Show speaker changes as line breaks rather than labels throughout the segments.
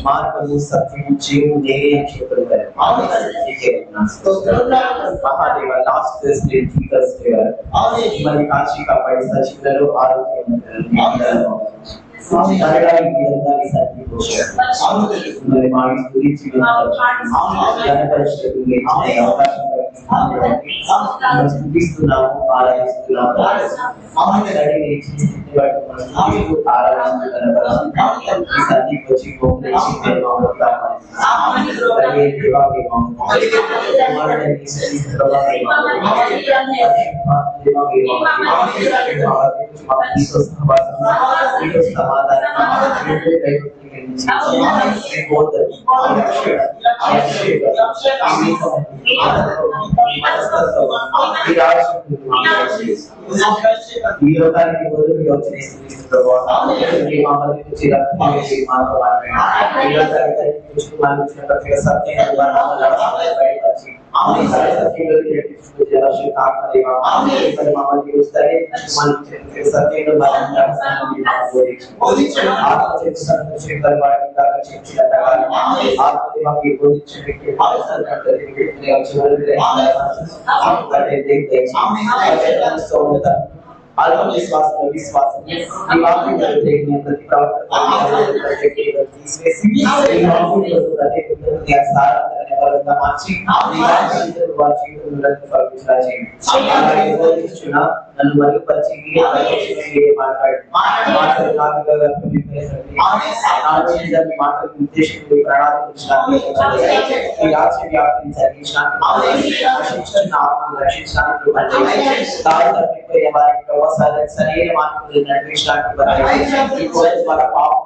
మార్గము సత్యము జీవము నేనే అని చెప్పగలిగారు. మహాదేవ లాస్ట్ థర్స్డే మరి కాశీ కాపాడి సచివులలో ఆరోగ్యం స్థుతిస్తున్నాము, ఆరాధిస్తున్నాము. ఈ లోకానికి బదులుగా వచ్చిన ఆత్మవిశ్వాసం విశ్వాసం ఈ వాక్యం ప్రతి నన్ను మరుగుపరిచి మాటలు ఉద్దేశించి ప్రణాళించడానికి సరైన మార్పులు నడిపించడానికి వాళ్ళ పాపం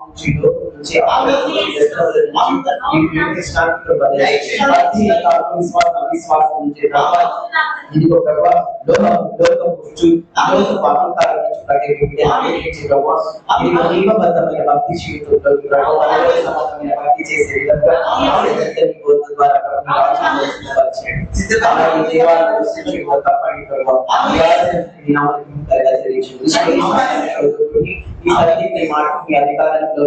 భక్తి జీవితంలో భక్తి చేసే విధంగా అధికారంలో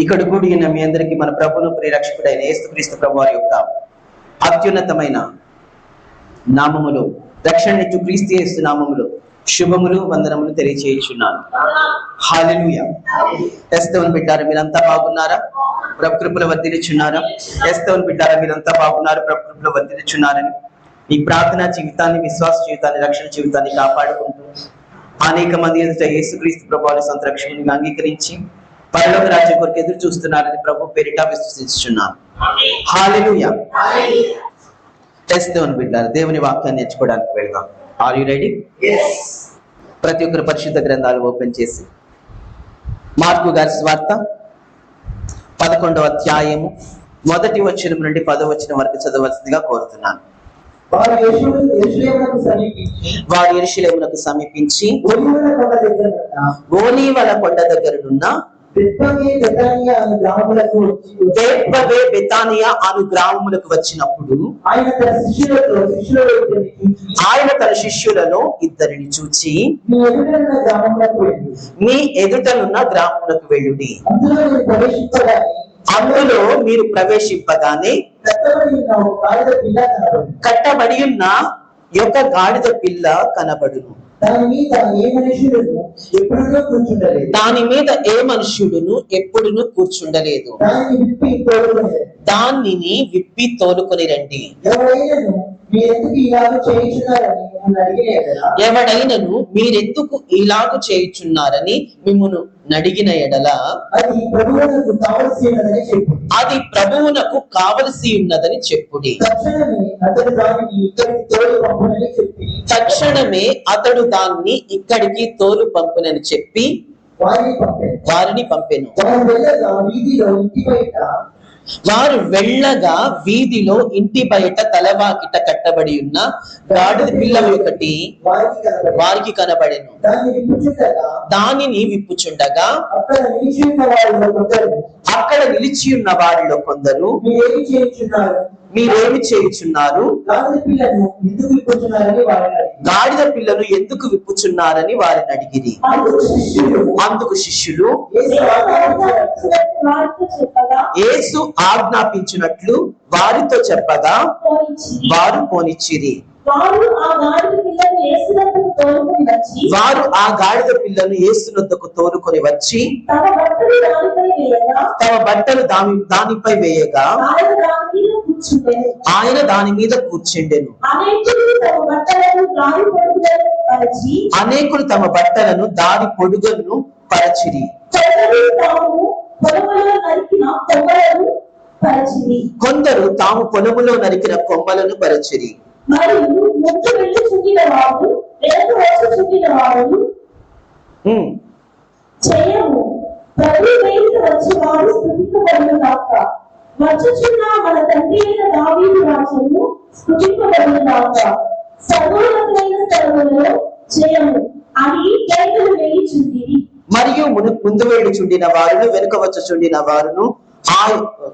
ఇక్కడ కూడిన మీ అందరికీ మన ప్రభువును ప్రియరక్షకుడైన యేసుక్రీస్తు ప్రభువారి యొక్క అత్యున్నతమైన నామములు, రక్షణనిచ్చు క్రీస్తు యేసు నామములు శుభములు వందనములు తెలియచేయుచున్నాను. హల్లెలూయా. క్రైస్తవుని బిడ్డారా, మీరంతా బాగున్నారా? ప్రభు కృపలో వర్ధిల్లుచున్నారా? క్రైస్తవుని బిడ్డారా, మీరంతా బాగున్నారు? ప్రభు కృపలో వర్ధిల్లుచున్నారని ఈ ప్రార్థనా జీవితాన్ని, విశ్వాస జీవితాన్ని, రక్షణ జీవితాన్ని కాపాడుకుంటూ అనేక మంది ఎదుట యేసుక్రీస్తు ప్రభువారి సొంత రక్షకునిగా అంగీకరించి పరలోక రాజ్యం కొరకు ఎదురు చూస్తున్నారని ప్రభు పేరిట విశ్వసించుచున్నాను. హల్లెలూయా. క్రైస్తవుని బిడ్డారా, దేవుని వాక్యాన్ని నేర్చుకోవడానికి వెళ్దాం. Are you ready? ప్రతి ఒక్కరు పరిశుద్ధ గ్రంథాలు ఓపెన్ చేసి మార్కు గారి సువార్త 11వ అధ్యాయము 1వ వచనం నుండి 10వ వచనం వరకు చదవవలసిందిగా కోరుతున్నాను. వారు యెరూషలేమునకు సమీపించి ఓలీవల కొండ దగ్గరనున్న బెతానియా అను గ్రామములకు వచ్చినప్పుడు ఆయన తన శిష్యులను ఇద్దరిని చూచి, మీ ఎదుటనున్న గ్రామములకు వెళ్ళుడి, అందులో మీరు ప్రవేశింపగానే కట్టబడి ఉన్న యొక్క గాడిద పిల్ల కనబడును. దాని మీద ఏ మనుష్యుడును ఎప్పుడును కూర్చుండలేదు. దానిని విప్పి తోలుకొని రండి. ఎవడైనను మీరెందుకు ఇలాగు చేయుచున్నారని మిమ్మును నడిగిన ఎడల అది ప్రభువునకు కావలసి ఉన్నదని చెప్పుడి. తక్షణమే అతడు దాన్ని ఇక్కడికి తోలు పంపునని చెప్పి వారిని పంపెను. వారు వెళ్ళగా వీధిలో ఇంటి బయట తలవాకిట కట్టబడి ఉన్న గాడిద పిల్ల ఒకటి వారికి కనబడెను. దానిని విప్పుచుండగా అక్కడ నిలిచి ఉన్న వారిలో కొందరు మీరేమి చేయుచున్నారు, గాడిద పిల్లను ఎందుకు విప్పుచున్నారని వారిని అడిగిరి. అందుకు శిష్యులు యేసు ఆజ్ఞాపించినట్లు వారితో చెప్పగా వారు పోనిచ్చిరి. వారు ఆ గాడిద పిల్లను యేసునొద్దకు తోలుకొని వచ్చి తమ బట్టలు దానిపై వేయగా ఆయన దాని మీద కూర్చుండెను. అనేకులు తమ బట్టలను దారి పొడుగును పరచిరి. కొందరు తాము పొలములో నరికిన కొమ్మలను పరచిరి.
వచ్చుచున్న మన తండ్రి అయిన దావీదు రాజును స్తుతింపబడునుగాక, సర్వోన్నతమైన స్థలములలో జయము అని కేకలు వేయుచుండిరి.
మరియు ముందు వెళ్ళుచుండిన వారును వెనుక వచ్చుచుండిన వారును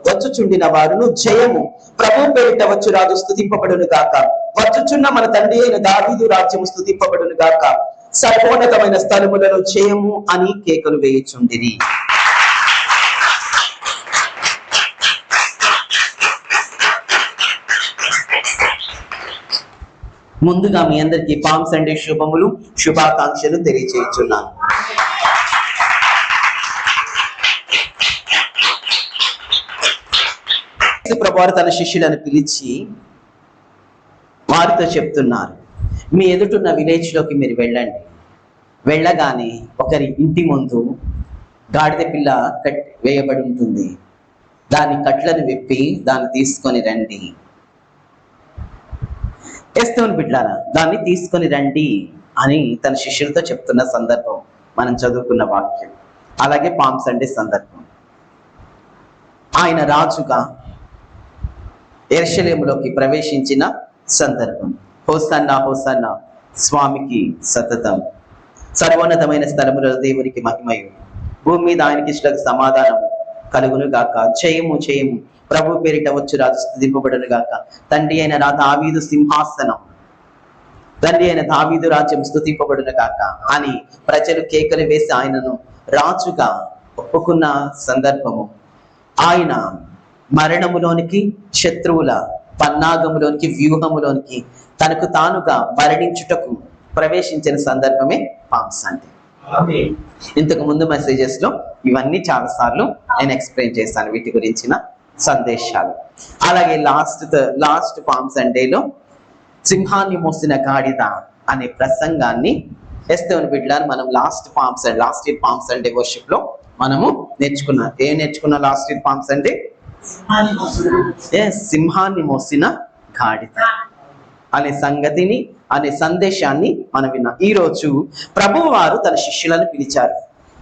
వచ్చుచుండిన వారును జయము ప్రభు పేరిట వచ్చు రాజు స్తుతింపబడును గాక, వచ్చుచున్న మన తండ్రి అయిన దావీదు రాజ్యము స్తుతింపబడును గాక, సర్వోన్నతమైన స్థలములలో జయము అని కేకలు వేయుచుండిరి. ముందుగా మీ అందరికీ పామ్ సండే శుభములు, శుభాకాంక్షలు తెలియజేస్తున్నాను. ప్రభువారు తన శిష్యులను పిలిచి వారితో చెప్తున్నారు, మీ ఎదుటున్న విలేజ్ లోకి మీరు వెళ్ళండి. వెళ్ళగానే ఒకరి ఇంటి ముందు గాడిద పిల్ల వేయబడి ఉంటుంది. దాని కట్లను విప్పి దాన్ని తీసుకొని రండి. ఎస్తోని బిడ్డారా, దాన్ని తీసుకొని రండి అని తన శిష్యులతో చెప్తున్న సందర్భం మనం చదువుకున్న వాక్యం. అలాగే పామ్ సండే సందర్భం. ఆయన రాజుగా యెరూషలేములోకి ప్రవేశించిన సందర్భం. హోసన్నా హోసన్నా, స్వామికి సతతం. సర్వోన్నతమైన స్థలములలో దేవునికి మహిమయు, భూమి మీద ఆయనకి ఇష్టకు సమాధానం కలుగును గాక. జయము జయము, ప్రభు పేరిట వచ్చు రాజు స్తుతింపబడును గాక. తండ్రి అయిన దావీదు సింహాసనం, తండ్రి అయిన దావీదు రాజ్యం స్తుతింపబడును గాక అని ప్రజలు కేకలు వేసి ఆయనను రాజుగా ఒప్పుకున్న సందర్భము. ఆయన మరణములోనికి, శత్రువుల పన్నాగములోనికి, వ్యూహములోనికి తనకు తానుగా మరణించుటకు ప్రవేశించిన సందర్భమే పామ్ సండే. ఇంతకు ముందు మెసేజెస్ లో ఇవన్నీ చాలా సార్లు నేను ఎక్స్ప్లెయిన్ చేశాను, వీటి గురించిన సందేశాలు. అలాగే లాస్ట్ పామ్ సండేలో సింహాన్ని మోసిన గాడిద అనే ప్రసంగాన్ని ఎస్తోని బిడ్డలారా మనం last year palm Sunday worship లో మనము నేర్చుకున్నాం. ఏం నేర్చుకున్నాం లాస్ట్ ఇయర్ పామ్ సండే? సింహాన్ని మోసిన గాడిద అనే సంగతిని, అనే సందేశాన్ని మనం విన్నాం. ఈ రోజు ప్రభువు వారు తన శిష్యులను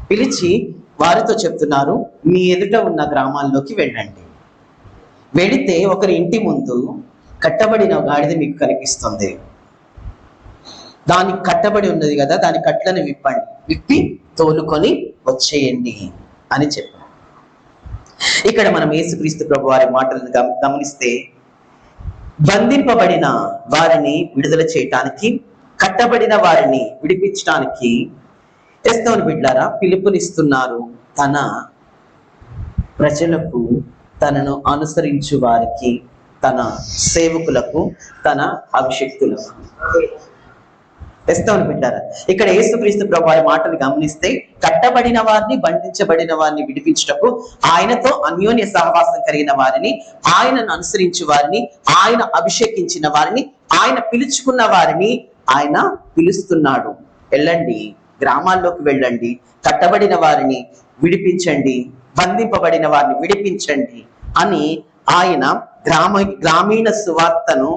పిలిచి వారితో చెప్తున్నారు, మీ ఎదుట ఉన్న గ్రామాల్లోకి వెళ్ళండి. వెళితే ఒకరి ఇంటి ముందు కట్టబడిన గాడిద మీకు కనిపిస్తుంది. దానికి కట్టబడి ఉన్నది కదా, దాని కట్లను విప్పి తోలుకొని వచ్చేయండి అని చెప్పారు. ఇక్కడ మనం యేసుక్రీస్తు ప్రభు వారి మాటలను గమనిస్తే, బంధింపబడిన వారిని విడుదల చేయటానికి, కట్టబడిన వారిని విడిపించడానికి ఎస్తోని బిడ్డలారా పిలుపునిస్తున్నారు. తన ప్రజలకు, తనను అనుసరించు వారికి, తన సేవకులకు, తన అభిషక్తులకు. ఎస్తోని బిడ్డలారా ఇక్కడ యేసుక్రీస్తు ప్రభు వారి మాటలు గమనిస్తే, కట్టబడిన వారిని, బంధించబడిన వారిని విడిపించుటకు, ఆయనతో అన్యోన్య సహవాసం కలిగిన వారిని, ఆయనను అనుసరించు వారిని, ఆయన అభిషేకించిన వారిని, ఆయన పిలుచుకున్న వారిని ఆయన పిలుస్తున్నాడు. వెళ్ళండి, గ్రామాల్లోకి వెళ్ళండి, కట్టబడిన వారిని విడిపించండి, బంధింపబడిన వారిని విడిపించండి అని ఆయన గ్రామీణ సువార్తను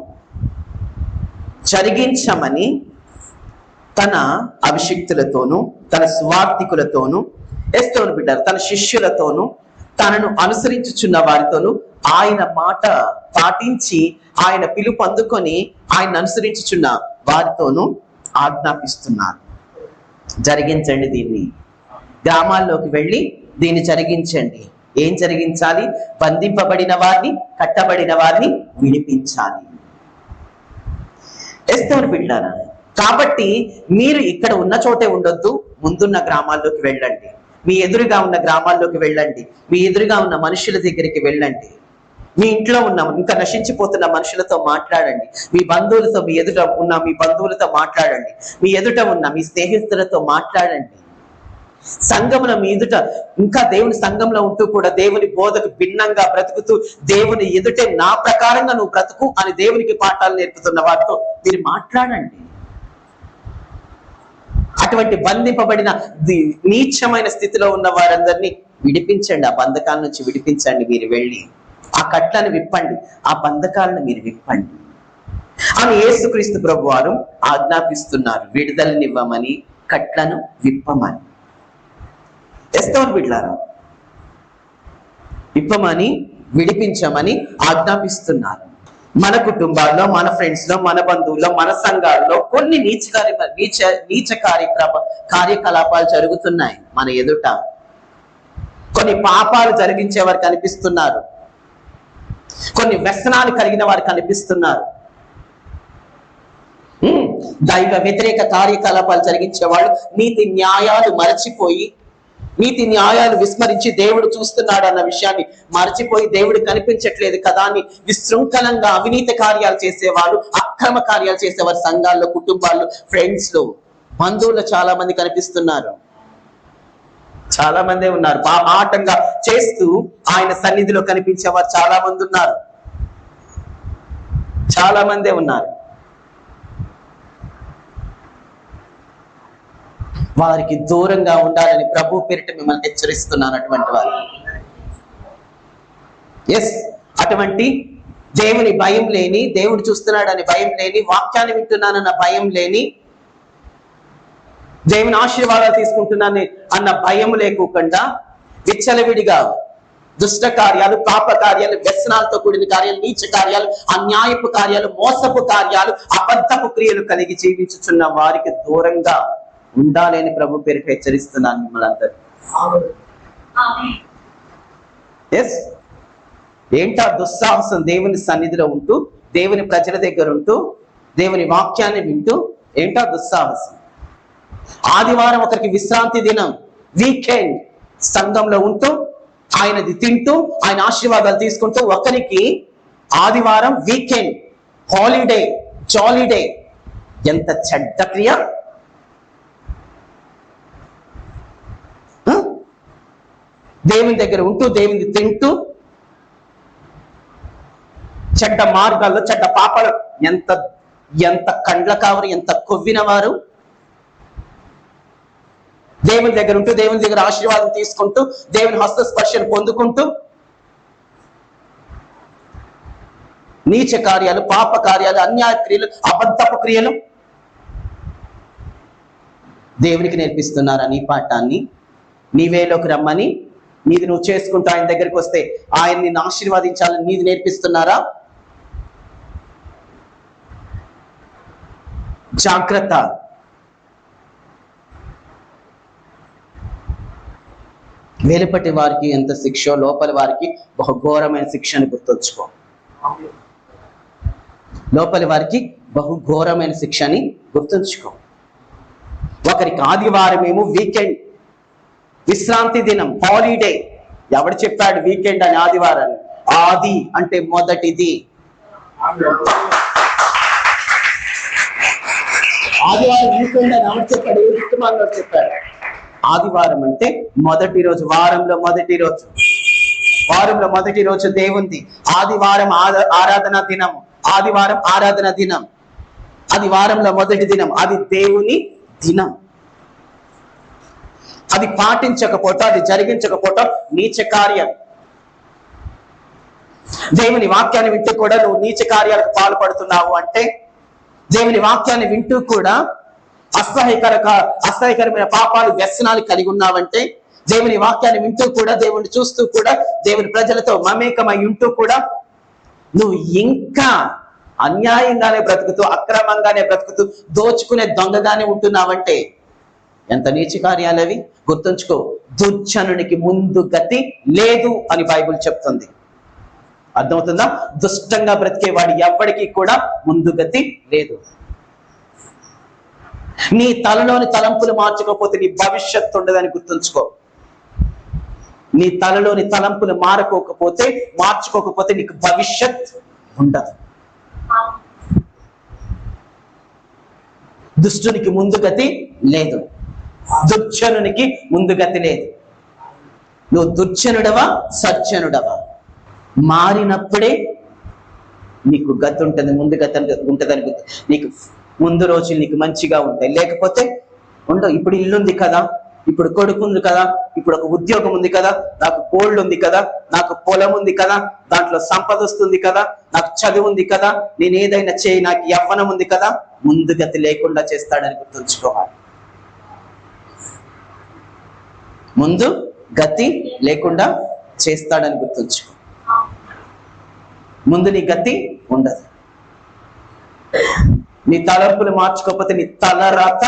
జరిగించమని తన అభిషిక్తులతోనూ తన సువార్థికులతోనూ ఎస్తోను బిడ్డారు, తన శిష్యులతోనూ తనను అనుసరించుచున్న వారితోనూ ఆయన మాట పాటించి ఆయన పిలుపు అందుకొని ఆయన అనుసరించుచున్న వారితోనూ ఆజ్ఞాపిస్తున్నారు. జరిగించండి, దీన్ని గ్రామాల్లోకి వెళ్ళి దీన్ని జరిగించండి. ఏం జరిగించాలి? బంధింపబడిన వారిని, కట్టబడిన వారిని విడిపించాలి. ఎస్తోను బిడ్డారా, కాబట్టి మీరు ఇక్కడ ఉన్న చోటే ఉండొద్దు, ముందున్న గ్రామాల్లోకి వెళ్ళండి, మీ ఎదురుగా ఉన్న గ్రామాల్లోకి వెళ్ళండి, మీ ఎదురుగా ఉన్న మనుషుల దగ్గరికి వెళ్ళండి, మీ ఇంట్లో ఉన్న ఇంకా నశించిపోతున్న మనుషులతో మాట్లాడండి, మీ బంధువులతో, మీ ఎదుట ఉన్న మీ బంధువులతో మాట్లాడండి, మీ ఎదుట ఉన్న మీ స్నేహితులతో మాట్లాడండి. సంఘంలో మీ ఎదుట ఇంకా దేవుని సంఘంలో ఉంటూ కూడా దేవుని బోధకు భిన్నంగా బ్రతుకుతూ దేవుని ఎదుటే నా ప్రకారంగా నువ్వు బ్రతుకు అని దేవునికి పాఠాలు నేర్పుతున్న వారితో మీరు మాట్లాడండి. అటువంటి బంధింపబడిన నీచమైన స్థితిలో ఉన్న వారందరినీ విడిపించండి, ఆ బంధకాల నుంచి విడిపించండి. మీరు వెళ్ళి ఆ కట్లను విప్పండి, ఆ బంధకాలను మీరు విప్పండి అని యేసుక్రీస్తు ప్రభువారు ఆజ్ఞాపిస్తున్నారు. విడుదలనివ్వమని, కట్లను విప్పమని. ఎస్తోను బిడ్డలారా, విప్పమని, విడిపించమని ఆజ్ఞాపిస్తున్నారు. మన కుటుంబాల్లో, మన ఫ్రెండ్స్ లో, మన బంధువుల్లో, మన సంఘాల్లో కొన్ని నీచ కార్యకలాపాలు జరుగుతున్నాయి. మన ఎదుట కొన్ని పాపాలు జరిగించే వారు కనిపిస్తున్నారు, కొన్ని వ్యసనాలు కలిగిన వారు కనిపిస్తున్నారు, దైవ వ్యతిరేక కార్యకలాపాలు జరిగించే వాళ్ళు నీతి న్యాయాలు మరచిపోయి, నీతి న్యాయాలు విస్మరించి దేవుడు చూస్తున్నాడు అన్న విషయాన్ని మరచిపోయి దేవుడు కనిపించట్లేదు కదా అని విశృంఖలంగా అవినీతి కార్యాలు చేసేవాళ్ళు, అక్రమ కార్యాలు చేసేవారు సంఘాల్లో, కుటుంబాల్లో, ఫ్రెండ్స్ లో, బంధువులు చాలా మంది కనిపిస్తున్నారు. చాలా మందే ఉన్నారు. బాహాటంగా చేస్తూ ఆయన సన్నిధిలో కనిపించేవారు చాలా మంది ఉన్నారు, చాలా మందే ఉన్నారు. వారికి దూరంగా ఉండాలని ప్రభు పేరిట మిమ్మల్ని హెచ్చరిస్తున్నాను. అటువంటి వారు అటువంటి దేవుని భయం లేని, దేవుడు చూస్తున్నాడని భయం లేని, వాక్యాన్ని వింటున్నానన్న భయం లేని, దేవుని ఆశీర్వాదాలు తీసుకుంటున్నాను అన్న భయం లేకుండా విచ్చలవిడిగా దుష్ట కార్యాలు, పాప కార్యాలు, వ్యసనాలతో కూడిన కార్యాలు, నీచ కార్యాలు, అన్యాయపు కార్యాలు, మోసపు కార్యాలు, అబద్ధపు క్రియలు కలిగి జీవించుచున్న వారికి దూరంగా ఉండాలి అని ప్రభు పేరు హెచ్చరిస్తున్నాను మిమ్మల్ని అందరూ. ఏంటా దుస్సాహసం? దేవుని సన్నిధిలో ఉంటూ, దేవుని ప్రజల దగ్గర ఉంటూ, దేవుని వాక్యాన్ని వింటూ ఏంటా దుస్సాహసం? ఆదివారం ఒకరికి విశ్రాంతి దినం, వీకెండ్, సంఘంలో ఉంటూ ఆయనది తింటూ ఆయన ఆశీర్వాదాలు తీసుకుంటూ ఒకరికి ఆదివారం వీకెండ్, హాలిడే, జాలీడే. ఎంత చెడ్డ క్రియ! దేవుని దగ్గర ఉంటూ, దేవుని తింటూ, చెడ్డ మార్గాల్లో, చెడ్డ పాపాలు, ఎంత ఎంత కండ్ల కావరు, ఎంత కొవ్విన వారు. దేవుని దగ్గర ఉంటూ, దేవుని దగ్గర ఆశీర్వాదం తీసుకుంటూ, దేవుని హస్తస్పర్శను పొందుకుంటూ నీచ కార్యాలు, పాప కార్యాలు, అన్యాయ క్రియలు, అబద్ధపు క్రియలు దేవునికి నేర్పిస్తున్నారా నీ పాఠాన్ని? నీవేలోకి రమ్మని, నీది నువ్వు చేసుకుంటూ ఆయన దగ్గరికి వస్తే ఆయన నిన్ను ఆశీర్వాదించాలని నీది నేర్పిస్తున్నారా? జాగ్రత్త. వెలుపటి వారికి ఎంత శిక్ష, లోపలి వారికి బహుఘోరమైన శిక్షను గుర్తుంచుకో. లోపలి వారికి బహుఘోరమైన శిక్షని గుర్తుంచుకో. ఒకరికి ఆదివారమేమో వీకెండ్, విశ్రాంతి దినం, హాలిడే. ఎవడు చెప్పాడు వీకెండ్ అని, ఆదివారాన్ని? ఆది అంటే మొదటిది. ఆదివారం వీకెండ్ అని ఎవరు చెప్పాడు? ఏ ఋతుమాల్లో చెప్పాడు? ఆదివారం అంటే మొదటి రోజు, వారంలో మొదటి రోజు. వారంలో మొదటి రోజు దేవుంది. ఆదివారం ఆరాధన దినం, ఆదివారం ఆరాధన దినం. అది వారంలో మొదటి దినం, అది దేవుని దినం. అది పాటించకపోవటం, అది జరిగించకపోవటం నీచ కార్యం. దేవుని వాక్యాన్ని వింటూ కూడా నువ్వు నీచ కార్యాలకు పాల్పడుతున్నావు అంటే, దేవుని వాక్యాన్ని వింటూ కూడా అసహ్యకరమైన పాపాలు, వ్యసనాలు కలిగి ఉన్నావంటే, దేవుని వాక్యాన్ని వింటూ కూడా, దేవుని చూస్తూ కూడా, దేవుని ప్రజలతో మమేకమై ఉంటూ కూడా నువ్వు ఇంకా అన్యాయంగానే బ్రతుకుతూ, అక్రమంగానే బ్రతుకుతూ, దోచుకునే దొంగగానే ఉంటున్నావంటే ఎంత నీచ కార్యాలవి. గుర్తుంచుకో, దుర్జనునికి ముందు గతి లేదు అని బైబిల్ చెప్తుంది. అర్థమవుతుందా? దుష్టంగా బ్రతికేవాడు ఎవ్వడికి కూడా ముందు గతి లేదు. నీ తలలోని తలంపులు మార్చుకోకపోతే నీ భవిష్యత్తు ఉండదని గుర్తుంచుకో. నీ తలలోని తలంపులు మార్చుకోకపోతే నీకు భవిష్యత్ ఉండదు. దుష్టునికి ముందు గతి లేదు, దుర్జనునికి ముందు గతి లేదు. నువ్వు దుర్జనుడవా సజ్జనుడవా మారినప్పుడే నీకు గతి ఉంటుంది, ముందు గతి ఉంటుందని గుర్తు. నీకు ముందు రోజులు నీకు మంచిగా ఉంటాయి, లేకపోతే ఉండవు. ఇప్పుడు ఇల్లుంది కదా, ఇప్పుడు కొడుకు ఉంది కదా, ఇప్పుడు ఒక ఉద్యోగం ఉంది కదా, నాకు గోల్డ్ ఉంది కదా, నాకు పొలం ఉంది కదా, దాంట్లో సంపద వస్తుంది కదా, నాకు చదువు ఉంది కదా, నేను ఏదైనా చేయి, నాకు యవ్వనం ఉంది కదా, ముందు గతి లేకుండా చేస్తాడని గుర్తుంచుకోవాలి. ముందు గతి లేకుండా చేస్తాడని గుర్తుంచుకో. ముందు నీ గతి ఉండదు. నీ తలంపులు మార్చుకోకపోతే నీ తలరాత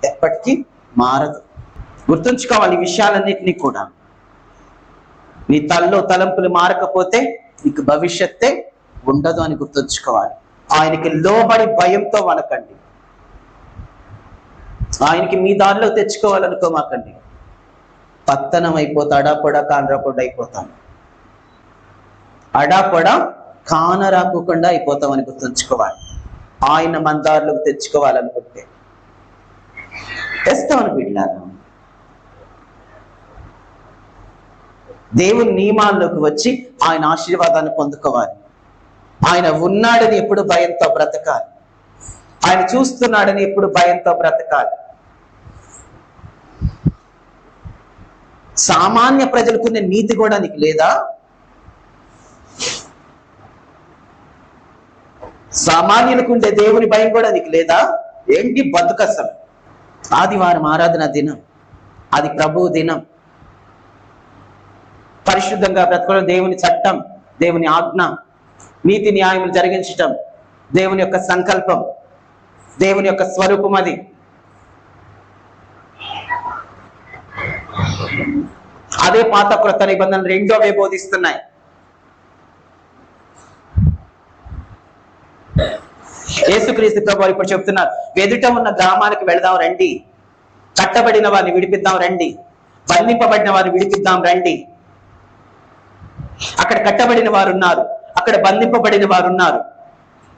ఎప్పటికీ మారదు. గుర్తుంచుకోవాలి ఈ విషయాలన్నిటినీ కూడా. నీ తలలో తలంపులు మారకపోతే నీకు భవిష్యత్తే ఉండదు అని గుర్తుంచుకోవాలి. ఆయనకి లోబడి భయంతో వనకండి. ఆయనకి మీ దారిలో తెచ్చుకోవాలనుకోమాకండి. పత్తనం అయిపోతా, అడాపొడ కానరాకుండా అయిపోతాం. అడాపొడ కానరాకుండా అయిపోతామని గుర్తుంచుకోవాలి. ఆయన మన దారిలోకి తెచ్చుకోవాలనుకుంటే తెస్తామని బిడ్డలారా. దేవుని నియమాల్లోకి వచ్చి ఆయన ఆశీర్వాదాన్ని పొందుకోవాలి. ఆయన ఉన్నాడని ఎప్పుడు భయంతో బ్రతకాలి. ఆయన చూస్తున్నాడని ఎప్పుడు భయంతో బ్రతకాలి. సామాన్య ప్రజలకున్న నీతి కూడా నీకు లేదా? సామాన్యులకు ఉండే దేవుని భయం కూడా నీకు లేదా? ఏంటి బతుకసం? ఆదివారం ఆరాధన దినం, అది ప్రభువు దినం. పరిశుద్ధంగా బ్రతకడం దేవుని చట్టం, దేవుని ఆజ్ఞ. నీతి న్యాయములు జరిగించటం దేవుని యొక్క సంకల్పం, దేవుని యొక్క స్వరూపం. అది అదే పాత క్రొత్త నిబంధనలు రెండోవే బోధిస్తున్నాయి. యేసుక్రీస్తు ప్రభువు ఇప్పుడు చెప్తున్నారు, ఎదుట ఉన్న గ్రామానికి వెళదాం రండి, కట్టబడిన వారిని విడిపిద్దాం రండి, బంధింపబడిన వారిని విడిపిద్దాం రండి. అక్కడ కట్టబడిన వారు ఉన్నారు, అక్కడ బంధింపబడిన వారు ఉన్నారు,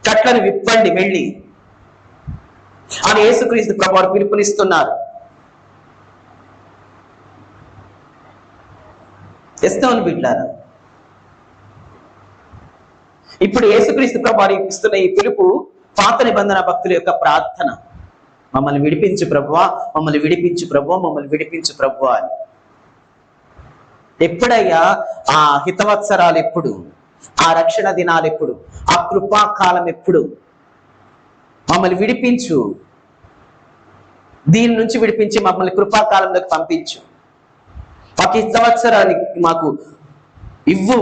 కట్లను విప్పండి వెళ్ళి అని యేసుక్రీస్తు ప్రభువు పిలుపునిస్తున్నారు. ఇస్తామని బిడ్డారా. ఇప్పుడు యేసుక్రీస్తు ప్రభువు ఇస్తున్న ఈ పిలుపు పాత నిబంధన భక్తుల యొక్క ప్రార్థన. మమ్మల్ని విడిపించు ప్రభువా, మమ్మల్ని విడిపించు ప్రభువా, మమ్మల్ని విడిపించు ప్రభువా అని. ఎప్పుడయ్యా ఆ హితవత్సరాలు ఎప్పుడు? ఆ రక్షణ దినాలు ఎప్పుడు? ఆ కృపాకాలం ఎప్పుడు? మమ్మల్ని విడిపించు, దీని నుంచి విడిపించి మమ్మల్ని కృపాకాలంలోకి పంపించు. మాకు ఈ సంవత్సరానికి మాకు ఇవ్వు.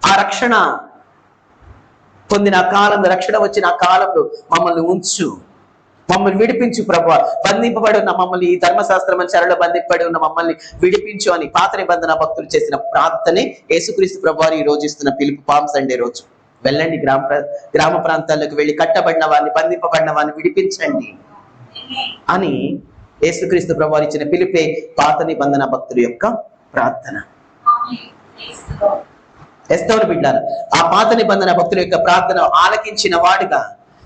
ఆ రక్షణ పొందిన కాలంలో, రక్షణ వచ్చిన ఆ కాలంలో మమ్మల్ని ఉంచు, మమ్మల్ని విడిపించు ప్రభువా. బంధింపబడి ఉన్న మమ్మల్ని, ఈ ధర్మశాస్త్రం చెరలో బంధింపబడి ఉన్న మమ్మల్ని విడిపించు అని పాత నిబంధన భక్తులు చేసిన ప్రార్థనే యేసుక్రీస్తు ప్రభువారు ఈ రోజు ఇస్తున్న పిలుపు. పామ్ సండే రోజు వెళ్ళండి, గ్రామ ప్రాంతాల్లోకి వెళ్ళి కట్టబడిన వారిని, బంధింపబడిన వారిని విడిపించండి అని యేసుక్రీస్తు ప్రభువారు ఇచ్చిన పిలుపే పాత నిబంధన భక్తుల యొక్క ప్రార్థన. ఎస్తవరు బిడ్డారు, ఆ పాత నిబంధన భక్తుల యొక్క ప్రార్థన ఆలకించిన వాడుగా,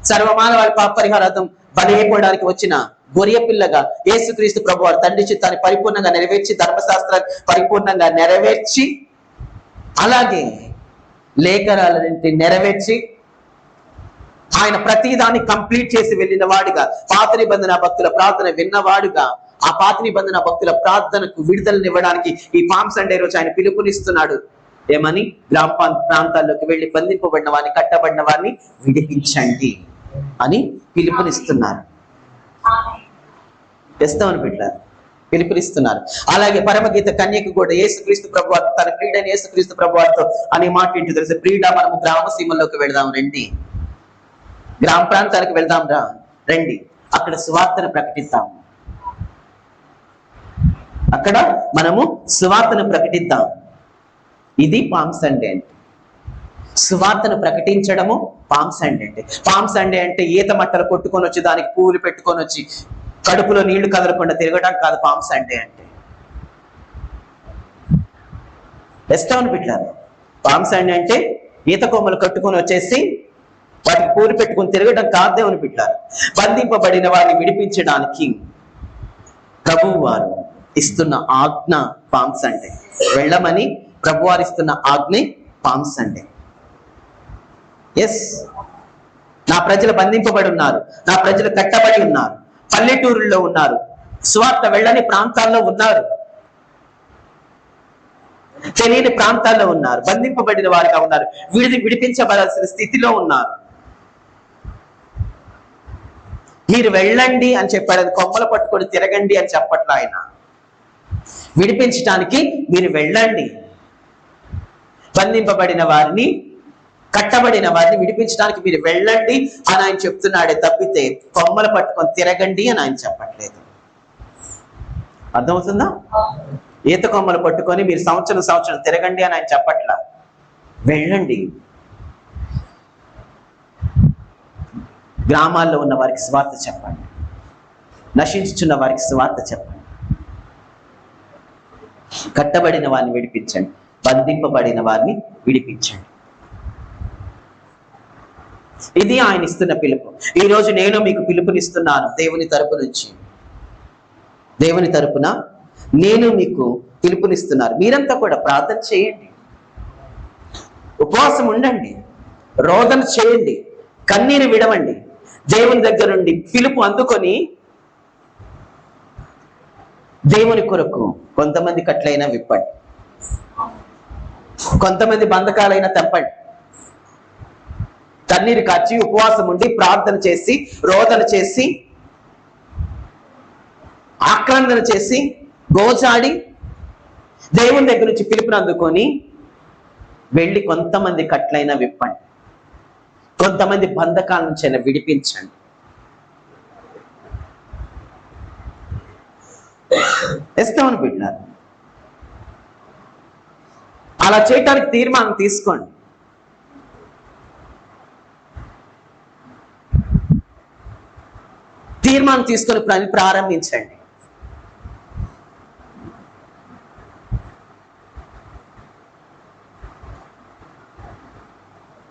సర్వమానవాళి పాప పరిహారార్థం బలి అయిపోవడానికి వచ్చిన గొర్రె పిల్లగా యేసుక్రీస్తు ప్రభువారు తండ్రి చిత్తాన్ని పరిపూర్ణంగా నెరవేర్చి, ధర్మశాస్త్రాన్ని పరిపూర్ణంగా నెరవేర్చి, అలాగే లేఖనాలన్నింటినీ నెరవేర్చి, ఆయన ప్రతిదాన్ని కంప్లీట్ చేసి వెళ్ళిన వాడుగా, పాత నిబంధన భక్తుల ప్రార్థన విన్నవాడుగా, ఆ పాత నిబంధన భక్తుల ప్రార్థనకు విడుదలనివ్వడానికి ఈ పామ్ సండే రోజు ఆయన పిలుపునిస్తున్నాడు. ఏమని? గ్రామ ప్రాంతాల్లోకి వెళ్ళి బంధింపబడిన వారిని, కట్టబడిన వారిని విడిపించండి అని పిలుపునిస్తున్నారు. తెస్తామని పెట్టారు, పిలుపునిస్తున్నారు. అలాగే పరమగీత కన్యకు కూడా యేసుక్రీస్తు ప్రభువారు తన ప్రియుడైన యేసుక్రీస్తు ప్రభువారితో అనే మాట ఏంటో తెలుసు, ప్రియుడా మనము గ్రామ సీమల్లోకి వెళదాం రండి, గ్రామ ప్రాంతాలకు వెళ్దాం రా రండి, అక్కడ సువార్తను ప్రకటిద్దాం, అక్కడ మనము సువార్తను ప్రకటిద్దాం. ఇది పామ్ సండే అంటే. సువార్తను ప్రకటించడము పామ్ సండే అంటే. పామ్ సండే అంటే ఈత మట్టలు కొట్టుకొని వచ్చి దానికి పూలు పెట్టుకొని వచ్చి కడుపులో నీళ్లు కదలకుండా తిరగడం కాదు పామ్ సండే అంటే. ఎస్టౌన్ పెట్టారు. పామ్ సండే అంటే ఈత కొమ్మలు కట్టుకొని వచ్చేసి వాటికి పూలు పెట్టుకొని తిరగడం కాదు దేవుని పెట్టారు. బంధింపబడిన వారిని విడిపించడానికి ప్రభువు వారు ఇస్తున్న ఆజ్ఞ పామ్ సండే. వెళ్ళమని ప్రభువారు ఇస్తున్న ఆజ్ఞ పామ్ సండే. ఎస్, నా ప్రజలు బంధింపబడి ఉన్నారు, నా ప్రజలు కట్టబడి ఉన్నారు, పల్లెటూరుల్లో ఉన్నారు, సువార్త వెళ్ళని ప్రాంతాల్లో ఉన్నారు, తెలియని ప్రాంతాల్లో ఉన్నారు, బంధింపబడిన వారిగా ఉన్నారు, విడిపించబడాల్సిన స్థితిలో ఉన్నారు. మీరు వెళ్ళండి అని చెప్పాడు, కొమ్మలు పట్టుకొని తిరగండి అని చెప్పట్లా ఆయన. విడిపించడానికి మీరు వెళ్ళండి, బంధింపబడిన వారిని, కట్టబడిన వారిని విడిపించడానికి మీరు వెళ్ళండి అని ఆయన చెప్తున్నాడే తప్పితే కొమ్మలు పట్టుకొని తిరగండి అని ఆయన చెప్పట్లేదు. అర్థమవుతుందా? ఈత కొమ్మలు పట్టుకొని మీరు సంవత్సరం తిరగండి అని ఆయన చెప్పట్లా. వెళ్ళండి, గ్రామాల్లో ఉన్న వారికి సువార్త చెప్పండి, నశించుచున్న వారికి సువార్త చెప్పండి, కట్టబడిన వారిని విడిపించండి, బంధింపబడిన వారిని విడిపించండి. ఇది ఆయన ఇస్తున్న పిలుపు. ఈ రోజు నేను మీకు పిలుపునిస్తున్నాను దేవుని తరపు నుంచి. దేవుని తరపున నేను మీకు పిలుపునిస్తున్నాను. మీరంతా కూడా ప్రార్థన చేయండి, ఉపవాసం ఉండండి, రోదన చేయండి, కన్నీరు విడవండి, దేవుని దగ్గర నుండి పిలుపు అందుకొని దేవుని కొరకు కొంతమంది కట్లైనా విప్పండి, కొంతమంది బంధకాలైనా తెంపండి. కన్నీరు కాచి ఉపవాసం ఉండి ప్రార్థన చేసి, రోదన చేసి, ఆక్రందన చేసి, గోచాడి దేవుని దగ్గర నుంచి పిలుపుని అందుకొని వెళ్ళి కొంతమంది కట్లైనా విప్పండి, కొంతమంది బంధకాల నుంచి అయినా విడిపించండి. ఇస్తామని పెట్టినారు. అలా చేయటానికి తీర్మానం తీసుకోండి. తీర్మానం తీసుకొని పని ప్రారంభించండి.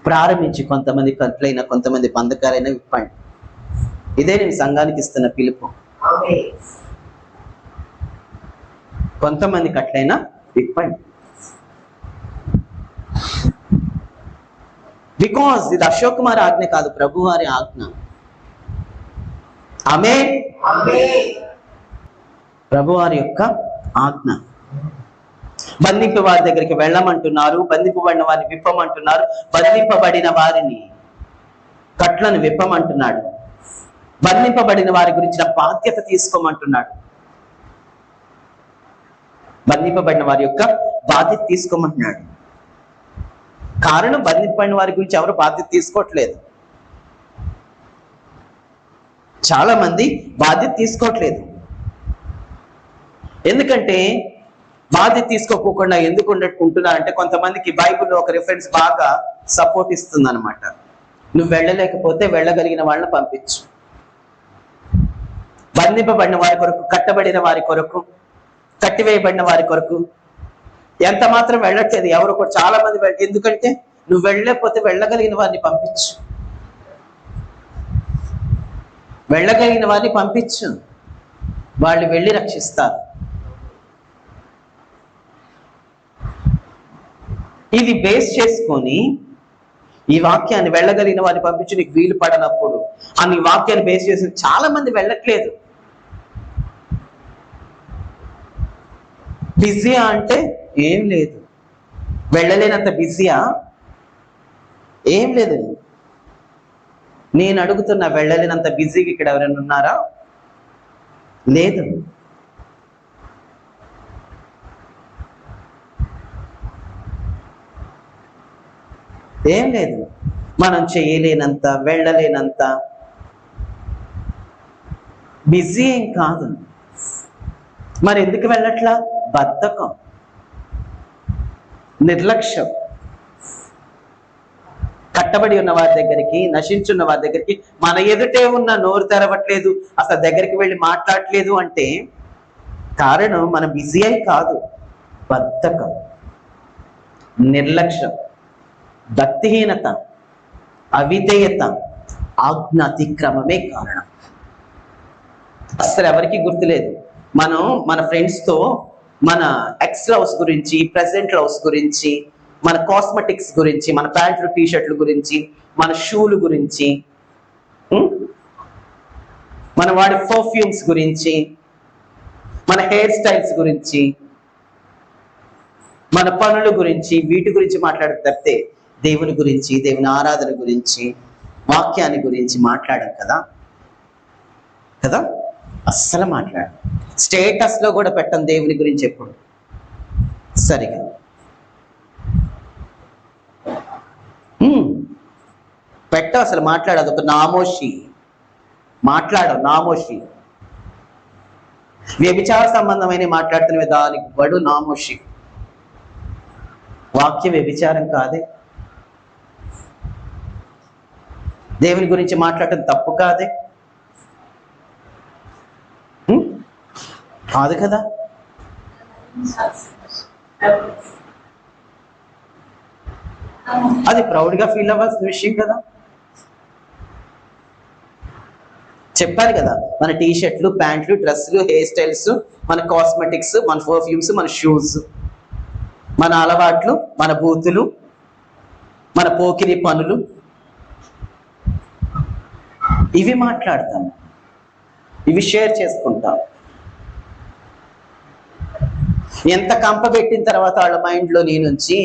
ప్రారంభించి కొంతమంది కట్లైనా, కొంతమంది బంధకాలైనా విప్పండి. ఇదే నేను సంఘానికి ఇస్తున్న పిలుపు. కొంతమంది కట్లైనా విప్పండి. బికాజ్ ఇది అశోక్ కుమార్ ఆజ్ఞ కాదు, ప్రభు వారి ఆజ్ఞ. ఆమేన్. ప్రభు వారి యొక్క ఆజ్ఞ. బంధింపు వారి దగ్గరికి వెళ్ళమంటున్నారు, బంధింపబడిన వారిని విప్పమంటున్నారు, బంధింపబడిన వారిని కట్లను విప్పమంటున్నాడు, బంధింపబడిన వారి గురించిన బాధ్యత తీసుకోమంటున్నాడు, బంధింపబడిన వారి యొక్క బాధ్యత తీసుకోమంటున్నాడు. కారణం, బంధింపబడిన వారి గురించి ఎవరు బాధ్యత తీసుకోవట్లేదు. చాలా మంది బాధ్యత తీసుకోవట్లేదు. ఎందుకంటే బాధ్యత తీసుకోకుండా ఎందుకు ఉంటున్నారంటే, కొంతమందికి బైబిల్లో ఒక రిఫరెన్స్ బాగా సపోర్ట్ ఇస్తుంది అనమాట. నువ్వు వెళ్ళలేకపోతే వెళ్ళగలిగిన వాళ్ళని పంపించు. బంధింపబడిన వారి కొరకు, కట్టబడిన వారి కొరకు, కట్టివేయబడిన వారి కొరకు ఎంత మాత్రం వెళ్ళట్లేదు ఎవరు కూడా. చాలా మంది ఎందుకంటే నువ్వు వెళ్ళలేకపోతే వెళ్ళగలిగిన వారిని పంపించు, వెళ్ళగలిగిన వారిని పంపించు, వాళ్ళు వెళ్ళి రక్షిస్తారు. ఇది బేస్ చేసుకొని ఈ వాక్యాన్ని వెళ్ళగలిగిన వారిని పంపించి నీకు వీలు పడనప్పుడు నీ వాక్యాన్ని బేస్ చేసి చాలా మంది వెళ్ళట్లేదు. బిజీయా అంటే ఏం లేదు. వెళ్ళలేనంత బిజీయా? ఏం లేదు. నేను అడుగుతున్నా, వెళ్ళలేనంత బిజీగా ఇక్కడ ఎవరైనా ఉన్నారా? లేదు. ఏం లేదు. మనం చేయలేనంత, వెళ్ళలేనంత బిజీ ఏం కాదు. మరి ఎందుకు వెళ్ళట్లా? బద్ధకం, నిర్లక్ష్యం. కట్టబడి ఉన్న వారి దగ్గరికి, నశించున్న వారి దగ్గరికి మన ఎదుటే ఉన్న నోరు తెరవట్లేదు, అసలు దగ్గరికి వెళ్ళి మాట్లాడట్లేదు అంటే కారణం మన బిజీ అయి కాదు, బద్ధకం, నిర్లక్ష్యం, భక్తిహీనత, అవిధేయత, ఆజ్ఞ అతిక్రమమే కారణం. అసలు ఎవరికి గుర్తులేదు. మనం మన ఫ్రెండ్స్తో మన ఎక్స్ లవ్స్ గురించి, ప్రెసెంట్ లవ్స్ గురించి, మన కాస్మెటిక్స్ గురించి, మన ప్యాంట్లు టీషర్ట్లు గురించి, మన షూలు గురించి, మన వాడి పర్ఫ్యూమ్స్ గురించి, మన హెయిర్ స్టైల్స్ గురించి, మన పనుల గురించి, వీటి గురించి మాట్లాడక తప్పితే దేవుని గురించి, దేవుని ఆరాధన గురించి, వాక్యాన్ని గురించి మాట్లాడం కదా కదా అస్సలు మాట్లాడం. స్టేటస్ లో కూడా పెట్టం దేవుని గురించి ఎప్పుడు. సరిగా పెట్ట అసలు మాట్లాడదు. ఒక నామోషి మాట్లాడవు, నామోషి. వ్యభిచార సంబంధమైన మాట్లాడుతున్న దానికి బడు నామోషి. వాక్య వ్యభిచారం కాదే. దేవుని గురించి మాట్లాడటం తప్పు కాదే, కాదు కదా. అది ప్రౌడ్గా ఫీల్ అవ్వాల్సిన విషయం కదా. చెప్పాలి కదా, మన టీషర్ట్లు, ప్యాంట్లు, డ్రెస్సులు, హెయిర్ స్టైల్స్, మన కాస్మెటిక్స్, మన పర్ఫ్యూమ్స్, మన షూస్, మన అలవాట్లు, మన బూతులు, మన పోకిరి పనులు, ఇవి మాట్లాడతాం, ఇవి షేర్ చేసుకుంటాం. ఎంత కంప పెట్టిన తర్వాత వాళ్ళ మైండ్లో నీ నుంచి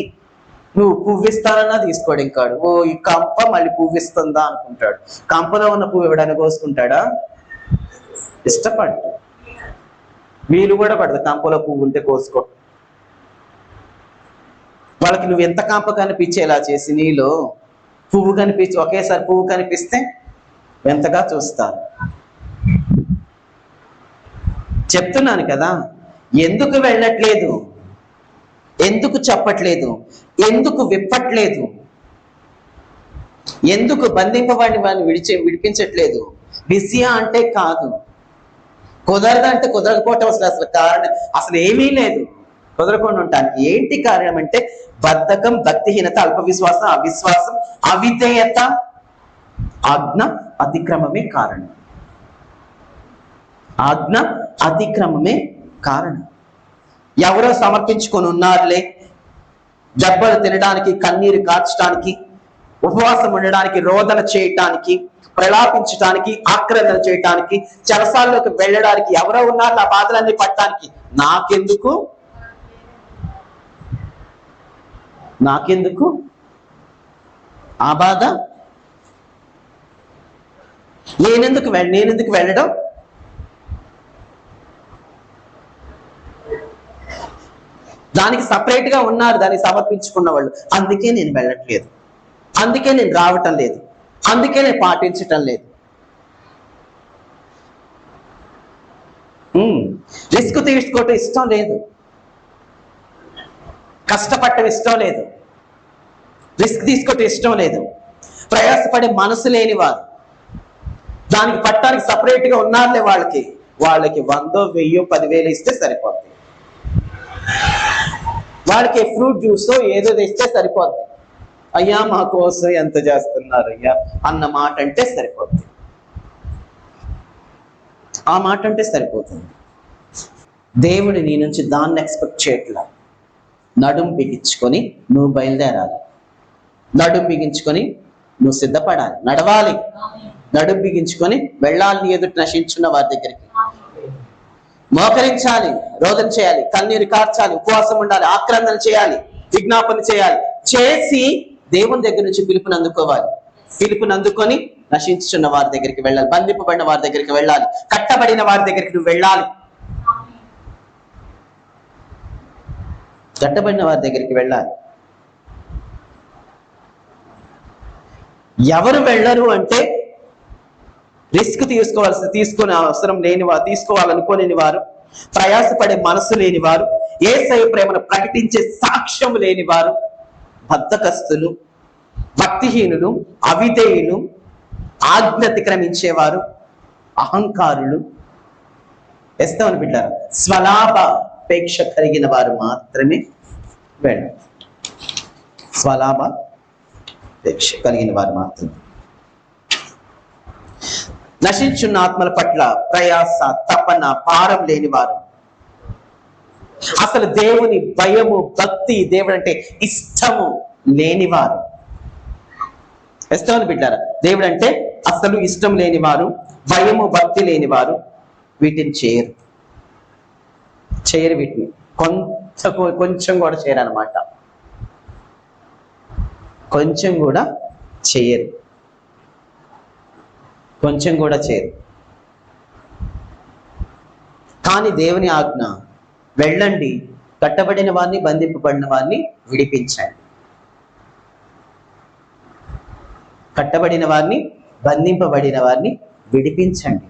నువ్వు పువ్విస్తానన్నా తీసుకోడు. ఇంకాడు ఓ ఈ కంప మళ్ళీ పువ్విస్తుందా అనుకుంటాడు. కంపలో ఉన్న పువ్వు ఎవడైనా కోసుకుంటాడా? ఇష్టపడ్డు. వీలు కూడా పడదు కంపలో పువ్వు ఉంటే కోసుకో. వాళ్ళకి నువ్వు ఎంత కంప కనిపించేలా చేసి నీలో పువ్వు కనిపించి ఒకేసారి పువ్వు కనిపిస్తే ఎంతగా చూస్తారు. చెప్తున్నాను కదా, ఎందుకు వెళ్ళట్లేదు, ఎందుకు చెప్పట్లేదు, ఎందుకు విప్పట్లేదు, ఎందుకు బంధింపబడిన వాడిని విడిపించట్లేదు? బిజీయా అంటే కాదు, కుదరదంటే కుదరకపోవటం అసలు కారణం అసలు ఏమీ లేదు. కుదరకుండా ఉంటానికి ఏంటి కారణం అంటే బద్ధకం, భక్తిహీనత, అల్ప విశ్వాసం, అవిశ్వాసం, అవిధేయత, ఆజ్ఞ అతిక్రమమే కారణం. ఆజ్ఞ అతిక్రమమే కారణం. ఎవరో సమర్పించుకొని ఉన్నారులే, దెబ్బలు తినడానికి, కన్నీరు కార్చడానికి, ఉపవాసం ఉండడానికి, రోదన చేయటానికి, ప్రలాపించడానికి, ఆక్రందన చేయటానికి, చెరసాల్లోకి వెళ్ళడానికి ఎవరో ఉన్నారు నా బాధలన్నీ పట్టడానికి. నాకెందుకు ఆ బాధ? నేనెందుకు వెళ్ళడం? దానికి సపరేట్ గా ఉన్నారు దాన్ని సమర్పించుకున్న వాళ్ళు. అందుకే నేను వెళ్ళట్లేదు, అందుకే నేను రావటం లేదు, అందుకే నేను పాటించటం లేదు. రిస్క్ తీసుకోవటం ఇష్టం లేదు, కష్టపడటం ఇష్టం లేదు, రిస్క్ తీసుకోవటం ఇష్టం లేదు, ప్రయాసపడే మనసు లేని వారు. దానికి పట్టడానికి సపరేట్ గా ఉన్నారులే వాళ్ళకి 100, 1000, 10,000 ఇస్తే సరిపోద్ది. వాడికి ఫ్రూట్ జ్యూస్ ఏదో ఇస్తే సరిపోద్ది. అయ్యా మా కోసం ఎంత చేస్తున్నారు అయ్యా అన్న మాట అంటే సరిపోద్ది. ఆ మాట అంటే సరిపోతుంది. దేవుడు నీ నుంచి దాన్ని ఎక్స్పెక్ట్ చేయట్లా. నడుం బిగించుకొని నువ్వు బయలుదేరాలి. నడుం బిగించుకొని నువ్వు సిద్ధపడాలి, నడవాలి. నడుం బిగించుకొని వెళ్ళాలి నీ ఎదుట నశించున్న వారి దగ్గరికి. మోకరించాలి, రోదన చేయాలి, కన్నీరు కార్చాలి, ఉపవాసం ఉండాలి, ఆక్రందన చేయాలి, విజ్ఞాపన చేయాలి. చేసి దేవుని దగ్గర నుంచి పిలుపుని అందుకోవాలి. పిలుపుని అందుకొని నశించున్న వారి దగ్గరికి వెళ్ళాలి, బంధింపబడిన వారి దగ్గరికి వెళ్ళాలి, కట్టబడిన వారి దగ్గరికి నువ్వు వెళ్ళాలి. కట్టబడిన వారి దగ్గరికి వెళ్ళాలి. ఎవరు వెళ్ళరు అంటే రిస్క్ తీసుకునే అవసరం లేని వారు, తీసుకోవాలనుకోలేని వారు, ప్రయాసపడే మనసు లేని వారు, యేసయ్య ప్రేమను ప్రకటించే సాక్ష్యం లేని వారు, బద్ధకస్తులు, భక్తిహీనులు, అవిధేయులు, ఆజ్ఞ అతిక్రమించేవారు, అహంకారులు, ఎస్తామని బిడ్డారు, స్వలాభాపేక్ష కలిగిన వారు మాత్రమే వెళ్ళాలి. స్వలాభాపేక్ష కలిగిన వారు మాత్రమే. నశించున్న ఆత్మల పట్ల ప్రయాస, తపన, భారం లేని వారు, అసలు దేవుని భయము, భక్తి, దేవుడు అంటే ఇష్టము లేనివారు, ఎస్తామని బిడ్డారా, దేవుడు అంటే అసలు ఇష్టం లేనివారు, భయము భక్తి లేనివారు వీటిని చేయరు. వీటిని కొంచెం కూడా చేయరు అన్నమాట. కొంచెం కూడా చేయరు. కానీ దేవుని ఆజ్ఞ, వెళ్ళండి, కట్టబడిన వారిని, బంధింపబడిన వారిని విడిపించండి. కట్టబడిన వారిని, బంధింపబడిన వారిని విడిపించండి.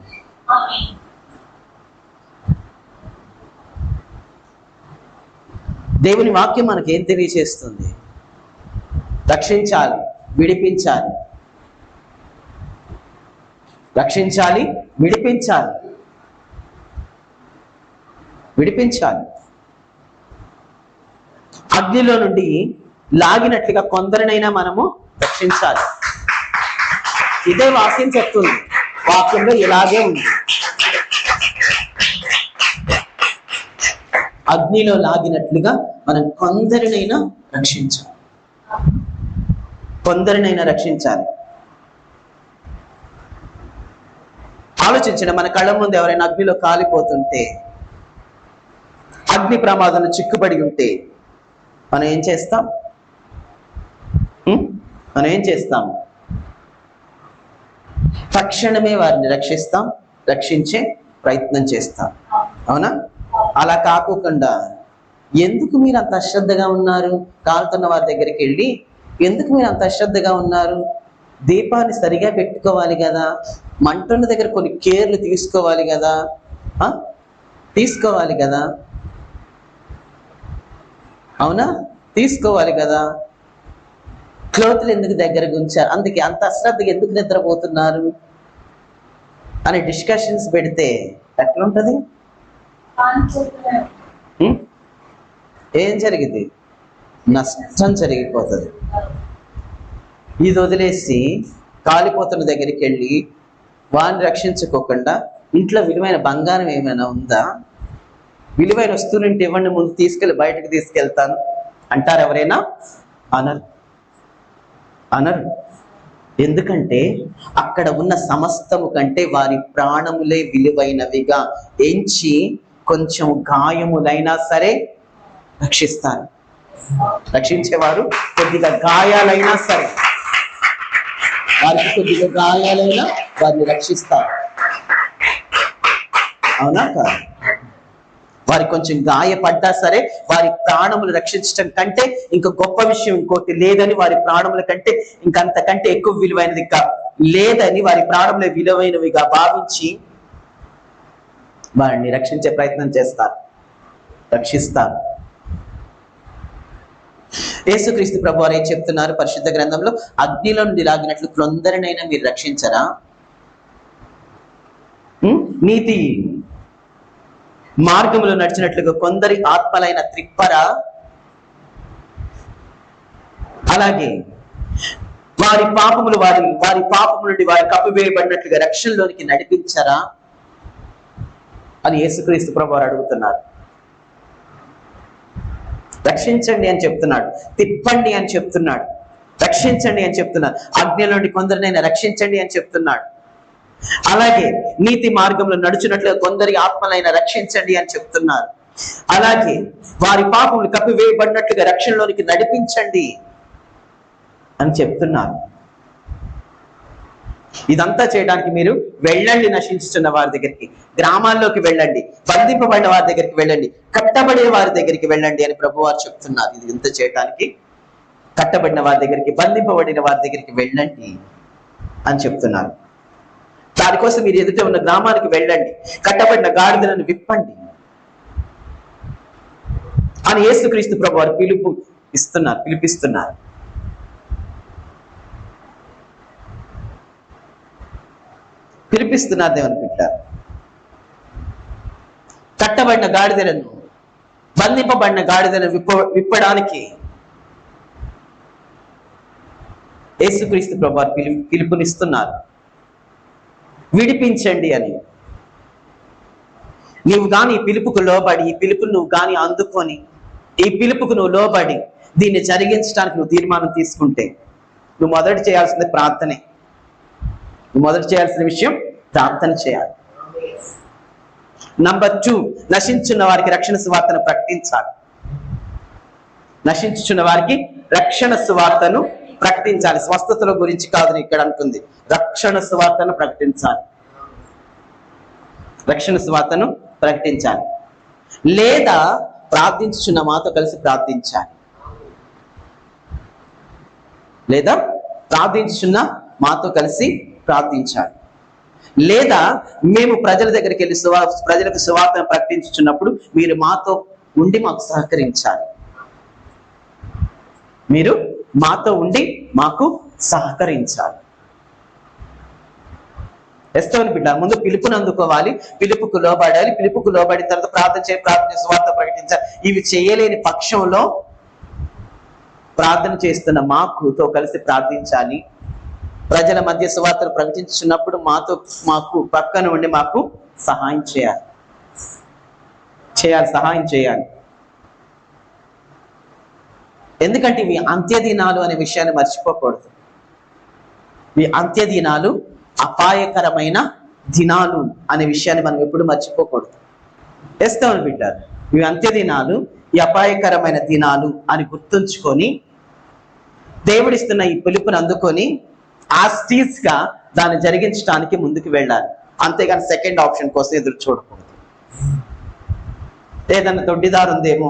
దేవుని వాక్యం మనకి ఏం తెలియజేస్తుంది? రక్షించాలి, విడిపించాలి. రక్షించాలి, విడిపించాలి. అగ్నిలో నుండి లాగినట్లుగా కొందరినైనా మనము రక్షించాలి. ఇదే వాక్యం చెప్తుంది. వాక్యంలో ఇలాగే ఉంది. అగ్నిలో లాగినట్లుగా మనం కొందరినైనా రక్షించాలి. ఆలోచించండి, మన కళ్ళ ముందు ఎవరైనా అగ్నిలో కాలిపోతుంటే, అగ్ని ప్రమాదంలో చిక్కుబడి ఉంటే మనం ఏం చేస్తాం? తక్షణమే వారిని రక్షించే ప్రయత్నం చేస్తాం. అవునా? అలా కాకుండా ఎందుకు మీరు అంత అశ్రద్ధగా ఉన్నారు? కాలుతున్న వారి దగ్గరికి వెళ్ళి ఎందుకు మీరు అంత అశ్రద్ధగా ఉన్నారు? దీపాన్ని సరిగా పెట్టుకోవాలి కదా, మంటున్న దగ్గర కొన్ని కేర్లు తీసుకోవాలి కదా, అవునా? తీసుకోవాలి కదా. క్లోత్లు ఎందుకు దగ్గర గుంచారు? అందుకే అంత అశ్రద్ధగా ఎందుకు నిద్రపోతున్నారు అని డిస్కషన్స్ పెడితే ఎట్లుంటది? ఏం జరిగింది? నష్టం జరిగిపోతుంది. ఇది వదిలేసి కాలిపోతున్న దగ్గరికి వెళ్ళి వాడిని రక్షించుకోకుండా ఇంట్లో విలువైన బంగారం ఏమైనా ఉందా, విలువైన వస్తువులుంటే ఇవ్వండి, ముందు బయటకు తీసుకెళ్తాను అంటారు ఎవరైనా? అనరు. ఎందుకంటే అక్కడ ఉన్న సమస్తము కంటే వారి ప్రాణములే విలువైనవిగా ఎంచి కొంచెం గాయములైనా సరే రక్షిస్తారు. రక్షించేవారు కొద్దిగా గాయాలైనా సరే, వారికి కొద్దిగా గాయాలైనా వారిని రక్షిస్తారు. అవునా కాదు? వారి కొంచెం గాయపడ్డా సరే వారి ప్రాణములు రక్షించడం కంటే ఇంక గొప్ప విషయం ఇంకోటి లేదని, వారి ప్రాణముల కంటే ఇంకంతకంటే ఎక్కువ విలువైనది లేదని, వారి ప్రాణములే విలువైనవిగా భావించి వారిని రక్షించే ప్రయత్నం చేస్తారు, రక్షిస్తారు. యేసుక్రీస్తు ప్రభువారు ఏం చెప్తున్నారు పరిశుద్ధ గ్రంథంలో? అగ్నిలో నుండి లాగినట్లు కొందరినైనా మీరు రక్షించరా? నీతి మార్గంలో నడిచినట్లుగా కొందరి ఆత్మలైన త్రిప్పరా? అలాగే వారి పాపములు వారి పాపముల నుండి వారి కప్పివేయబడినట్లుగా రక్షణలోనికి నడిపించరా అని యేసుక్రీస్తు ప్రభువారు అడుగుతున్నారు. రక్షించండి అని చెప్తున్నాడు, తిప్పండి అని చెప్తున్నాడు. రక్షించండి అని చెప్తున్నాడు. అగ్నిలో నుండి కొందరినైనా రక్షించండి అని చెప్తున్నాడు. అలాగే నీతి మార్గంలో నడుచున్నట్లుగా కొందరి ఆత్మలైనా రక్షించండి అని చెప్తున్నారు. అలాగే వారి పాపములు కప్పివేయబడినట్లుగా రక్షణలోనికి నడిపించండి అని చెప్తున్నారు. ఇదంతా చేయడానికి మీరు వెళ్ళండి, నశించుతున్న వారి దగ్గరికి, గ్రామాల్లోకి వెళ్ళండి, బంధింపబడిన వారి దగ్గరికి వెళ్ళండి, కట్టబడే వారి దగ్గరికి వెళ్ళండి అని ప్రభువారు చెప్తున్నారు. ఇది ఇంత చేయడానికి కట్టబడిన వారి దగ్గరికి, బంధింపబడిన వారి దగ్గరికి వెళ్ళండి అని చెప్తున్నారు. దానికోసం మీరు ఎదుట ఉన్న గ్రామానికి వెళ్ళండి, కట్టబడిన గాడిదలను విప్పండి అని యేసుక్రీస్తు ప్రభువారు పిలిపిస్తున్నారు. పిలిపిస్తున్నారు దేవుని బిడ్డలారా. కట్టబడిన గాడిదలను, బంధింపబడిన గాడిదలను విప్పడానికి యేసుక్రీస్తు ప్రభువారు పిలుపునిస్తున్నారు. విడిపించండి అని. నీవు గాని ఈ పిలుపుకు లోబడి, ఈ పిలుపును నువ్వు గాని అందుకొని, ఈ పిలుపుకు నువ్వు లోబడి దీన్ని జరిగించడానికి నువ్వు తీర్మానం తీసుకుంటే, నువ్వు మొదట చేయాల్సింది ప్రార్థనే. మొదట చేయాల్సిన విషయం ప్రార్థన చేయాలి. నంబర్ 2, నశించున్న వారికి రక్షణ సువార్తను ప్రకటించాలి. నశించుచున్న వారికి రక్షణ సువార్తను ప్రకటించాలి. స్వస్థతల గురించి కాదు ఇక్కడ అంటుంది, రక్షణ సువార్తను ప్రకటించాలి. రక్షణ సువార్తను ప్రకటించాలి. లేదా ప్రార్థించుచున్న మాతో కలిసి ప్రార్థించాలి. లేదా ప్రార్థించుచున్న మాతో కలిసి ప్రార్థించాలి. లేదా మేము ప్రజల దగ్గరికి వెళ్ళి ప్రజలకు సువార్తను ప్రకటించుచున్నప్పుడు మీరు మాతో ఉండి మాకు సహకరించాలి. మీరు మాతో ఉండి మాకు సహకరించాలి. ఎస్తవని బిడ్డ, ముందు పిలుపుని అందుకోవాలి, పిలుపుకు లోబడాలి, పిలుపుకు లోబడిన తర్వాత ప్రార్థన సువార్త ప్రకటించాలి. ఇవి చేయలేని పక్షంలో ప్రార్థన చేస్తున్న మాకుతో కలిసి ప్రార్థించాలి. ప్రజల మధ్య సువార్తను ప్రకటించున్నప్పుడు మాకు పక్కన ఉండి మాకు సహాయం సహాయం చేయాలి. ఎందుకంటే ఇవి అంత్యదినాలు అనే విషయాన్ని మర్చిపోకూడదు. ఈ అంత్యదినాలు అపాయకరమైన దినాలు అనే విషయాన్ని మనం ఎప్పుడు మర్చిపోకూడదు. ఎస్తవని బిడ్డారు, ఇవి అంత్యదినాలు, ఈ అపాయకరమైన దినాలు అని గుర్తుంచుకొని దేవుడిస్తున్న ఈ పిలుపుని అందుకొని యాస్టీస్ గా దాన్ని జరిగించడానికి ముందుకు వెళ్ళాలి. అంతేగాని సెకండ్ ఆప్షన్ కోసం ఎదురు చూడకూడదు. ఏదన్నా దొడ్డిదారు ఉందేమో,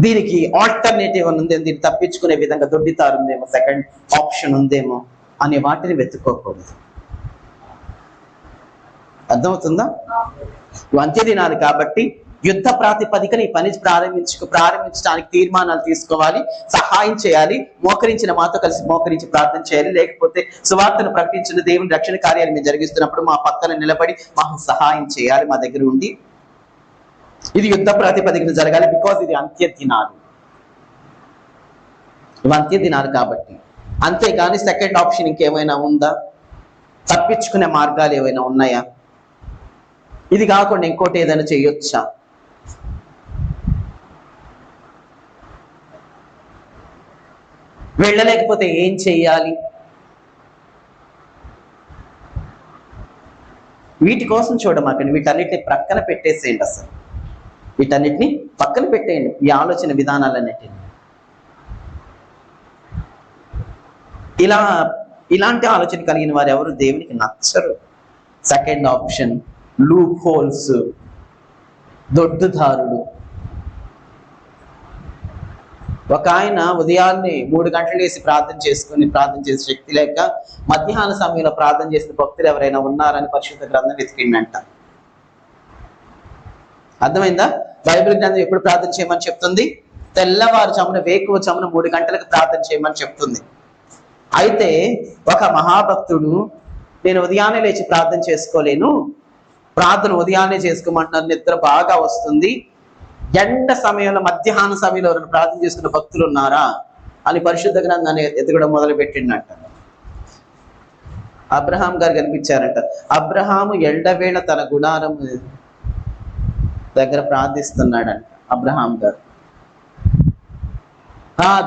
దీనికి ఆల్టర్నేటివ్ ఉందేమో, దీన్ని తప్పించుకునే విధంగా దొడ్డిదారు ఉందేమో, సెకండ్ ఆప్షన్ ఉందేమో అనే వాటిని వెతుక్కోకూడదు. అర్థమవుతుందా? అంత్యదినాలు కాబట్టి యుద్ధ ప్రాతిపదికన ఈ పని ప్రారంభించడానికి తీర్మానాలు తీసుకోవాలి, సహాయం చేయాలి, మోకరించిన మాతో కలిసి మోకరించి ప్రార్థన చేయాలి. లేకపోతే సువార్తను ప్రకటించిన దేవుని రక్షణ కార్యాలు మేము జరిగిస్తున్నప్పుడు మా పక్కన నిలబడి మాకు సహాయం చేయాలి, మా దగ్గర ఉండి. ఇది యుద్ధ ప్రాతిపదికన జరగాలి. బికాజ్ ఇది అంత్యదినాలు, ఇవి అంత్యదినాలు కాబట్టి. అంతేగాని సెకండ్ ఆప్షన్ ఇంకేమైనా ఉందా? తప్పించుకునే మార్గాలు ఏమైనా ఉన్నాయా? ఇది కాకుండా ఇంకోటి ఏదైనా చేయొచ్చా? వెళ్ళలేకపోతే ఏం చెయ్యాలి? వీటి కోసం చూడమాకండి, వీటన్నిటిని ప్రక్కన పెట్టేసేయండి. అసలు వీటన్నిటిని పక్కన పెట్టేయండి, ఈ ఆలోచన విధానాలన్నిటిని. ఇలాంటి ఆలోచన కలిగిన వారు ఎవరు దేవునికి నచ్చరు. సెకండ్ ఆప్షన్, లూప్ హోల్స్, దొడ్డుదారుడు. ఒక ఆయన ఉదయాన్నే 3 గంటలు వేసి ప్రార్థన చేసే శక్తి లేక మధ్యాహ్న సమయంలో ప్రార్థన చేసిన భక్తులు ఎవరైనా ఉన్నారని పరిశుద్ధ గ్రంథం వెతికిండంట. అర్థమైందా? బైబిల్ గ్రంథం ఎప్పుడు ప్రార్థన చేయమని చెప్తుంది? తెల్లవారుజామున వేకువజామున 3 గంటలకు ప్రార్థన చేయమని చెప్తుంది. అయితే ఒక మహాభక్తుడు, నేను ఉదయాన్నే లేచి ప్రార్థన చేసుకోలేను, ప్రార్థన ఉదయాన్నే చేసుకోమంటున్నారు, నిద్ర బాగా వస్తుంది, ఎండ సమయంలో మధ్యాహ్న సమయంలో ఎవరైనా ప్రార్థన చేసుకున్న భక్తులు ఉన్నారా అని పరిశుద్ధ గ్రంథాన్ని ఎతకడం మొదలు పెట్టిండట. అబ్రహాం గారు కనిపించారంట. అబ్రహాము ఎండవేళ తన గుడారం దగ్గర ప్రార్థిస్తున్నాడంట. అబ్రహాం గారు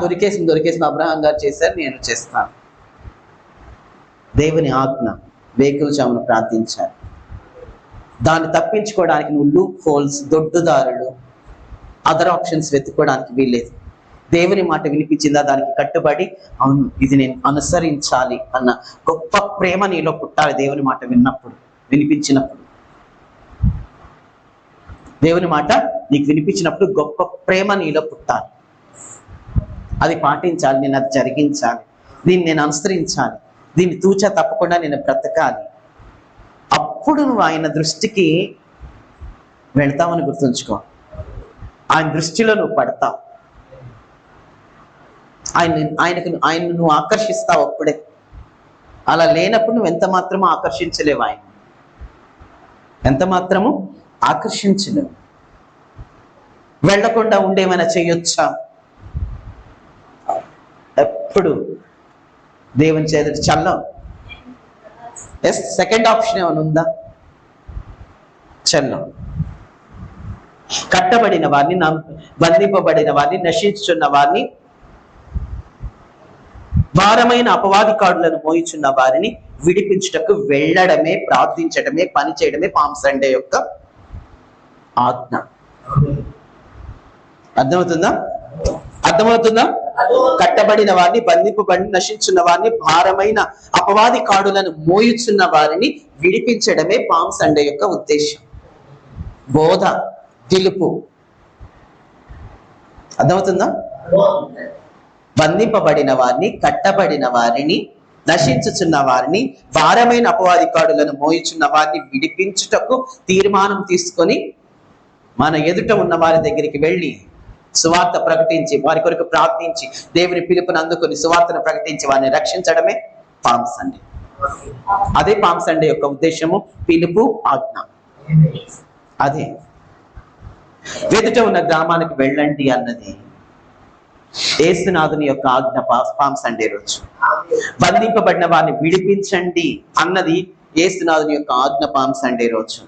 దొరికేసి అబ్రహాం గారు చేశారు, నేను చేస్తాను. దేవుని ఆజ్ఞ, వేకువజామున ప్రార్థించారు. దాన్ని తప్పించుకోవడానికి నువ్వు లూప్ హోల్స్, దొడ్డుదారులు, అదర్ ఆప్షన్స్ వెతుక్కోవడానికి వీల్లేదు. దేవుని మాట వినిపించిందా, దానికి కట్టుబడి అవును ఇది నేను అనుసరించాలి అన్న గొప్ప ప్రేమ నీలో పుట్టాలి. దేవుని మాట వినిపించినప్పుడు దేవుని మాట నీకు వినిపించినప్పుడు గొప్ప ప్రేమ నీలో పుట్టాలి. అది పాటించాలి, నేను అది జరిగించాలి, దీన్ని నేను అనుసరించాలి, దీన్ని తూచా తప్పకుండా నేను బ్రతకాలి. అప్పుడు నువ్వు ఆయన దృష్టికి వెళ్తావని గుర్తుంచుకో. ఆయన దృష్టిలో నువ్వు పడతావు. ఆయనను నువ్వు ఆకర్షిస్తావు అప్పుడే. అలా లేనప్పుడు నువ్వు ఎంత మాత్రమూ ఆకర్షించలేవు. ఆయన ఎంత మాత్రము ఆకర్షించలేవు. వెళ్లకుండా ఉండేమైనా చేయొచ్చా? ఎప్పుడు దేవుని చేతుడు చల్లం. సెకండ్ ఆప్షన్ ఏమైనా ఉందా? చల్లం. కట్టబడిన వారిని, బంధింపబడిన వారిని, నశించుచున్న వారిని, భారమైన అపవాది కాడులను మోయిచున్న వారిని విడిపించుటకు వెళ్ళడమే, ప్రార్థించడమే, పని చేయడమే పామ్ సండే యొక్క ఆజ్ఞ. అర్థమవుతుందా? కట్టబడిన వారిని, బంధింపబడి నశించున్న వారిని, భారమైన అపవాది కాడులను మోయుచున్న వారిని విడిపించడమే పామ్ సండే యొక్క ఉద్దేశం, బోధ, పిలుపు. అర్థమవుతుందా? బంధింపబడిన వారిని, కట్టబడిన వారిని, నశించుచున్న వారిని, భారమైన అపవాది కాడులను మోయుచున్న వారిని విడిపించుటకు తీర్మానం తీసుకొని మన ఎదుట ఉన్న వారి దగ్గరికి వెళ్ళి సువార్త ప్రకటించి, వారి కొరకు ప్రార్థించి, దేవుని పిలుపుని అందుకొని సువార్తను ప్రకటించి వారిని రక్షించడమే పామ్ సండే. అదే పామ్ సండే యొక్క ఉద్దేశము, పిలుపు, ఆజ్ఞ. అదే ఎదుట ఉన్న గ్రామానికి వెళ్ళండి అన్నది యేసునాథుని యొక్క ఆజ్ఞ పామ్ సండే రోజు. బంధింపబడిన వారిని విడిపించండి అన్నది యేసునాథుని యొక్క ఆజ్ఞ పామ్ సండే రోజు.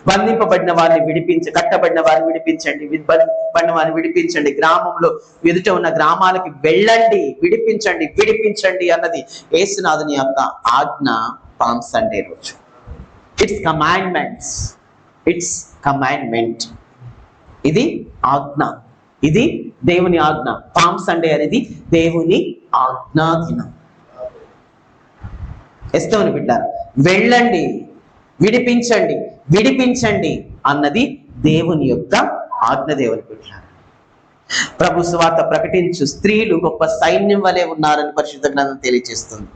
బంధింపబడిన వారిని కట్టబడిన వారిని విడిపించండి, బంధింపబడిన వారిని విడిపించండి, గ్రామంలో ఎదుట ఉన్న గ్రామాలకి వెళ్ళండి, విడిపించండి అన్నది యేసునాథుని యొక్క ఆజ్ఞ పామ్ సండే రోజు. It's commandment. ఇది ఆజ్ఞ, ఇది దేవుని ఆజ్ఞ. పామ్ సండే అనేది దేవుని ఆజ్ఞా దినం. ఎస్తోని బిడ్డారు, వెళ్ళండి, విడిపించండి అన్నది దేవుని యొక్క ఆజ్ఞ. దేవుని బిడ్డారు, ప్రభు సువార్త ప్రకటించు స్త్రీలు గొప్ప సైన్యం వలె ఉన్నారని పరిశుద్ధ గ్రంథం తెలియజేస్తుంది.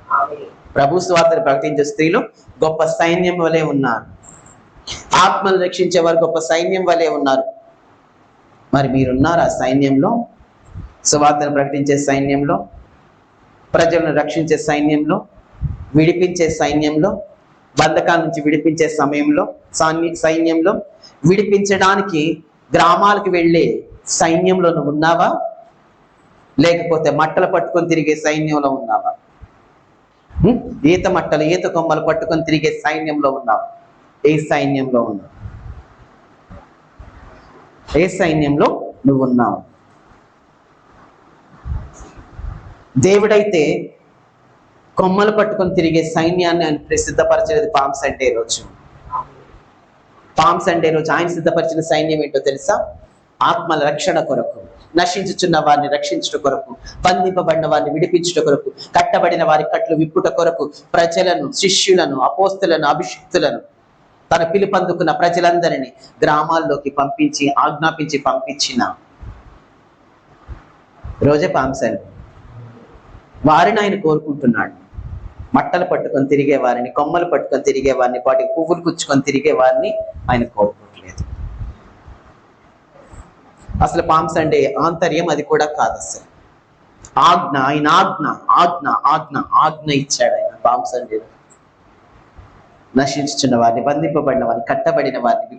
ప్రభు సువార్తను ప్రకటించే స్త్రీలు గొప్ప సైన్యం వలె ఉన్నారు. ఆత్మను రక్షించే వారు గొప్ప సైన్యం వలె ఉన్నారు. మరి మీరున్నారు ఆ సైన్యంలో? సువార్తను ప్రకటించే సైన్యంలో, ప్రజలను రక్షించే సైన్యంలో, విడిపించే సైన్యంలో, బంధకాల నుంచి విడిపించే సైన్యంలో, విడిపించడానికి గ్రామాలకు వెళ్ళే సైన్యంలో నువ్వు ఉన్నావా? లేకపోతే మట్టలు పట్టుకొని తిరిగే సైన్యంలో ఉన్నావా? ఈత కొమ్మలు పట్టుకొని తిరిగే సైన్యంలో ఉన్నావా? ఏ సైన్యంలో ఉన్నావు? ఏ సైన్యంలో నువ్వు ఉన్నావు? దేవుడైతే కొమ్మలు పట్టుకొని తిరిగే సైన్యాన్ని ఆయన సిద్ధపరచేది పామ్ సండే రోజు. పామ్ సండే రోజు ఆయన సిద్ధపరిచిన సైన్యం ఏంటో తెలుసా? ఆత్మల రక్షణ కొరకు, నశించుచున్న వారిని రక్షించుట కొరకు, బంధింపబడిన వారిని విడిపించుట కొరకు, కట్టబడిన వారి కట్లు విప్పుట కొరకు, ప్రజలను, శిష్యులను, అపోస్తులను, అభిషిక్తులను, తన పిలుపందుకున్న ప్రజలందరినీ గ్రామాల్లోకి ఆజ్ఞాపించి పంపించిన రోజే పామ్ సండే. వారిని ఆయన కోరుకుంటున్నాడు. మట్టలు పట్టుకొని తిరిగే వారిని, కొమ్మలు పట్టుకొని తిరిగే వారిని, వాటికి పువ్వులు కుచ్చుకొని తిరిగే వారిని ఆయన కోరుకోవట్లేదు. అసలు పామ్ సండే ఆంతర్యం అది కూడా కాదు. అసలు ఆజ్ఞ, ఆయన ఆజ్ఞ ఇచ్చాడు ఆయన పామ్ సండే. నశించుచున్న వారిని, బంధింపబడిన వారిని, కట్టబడిన వారిని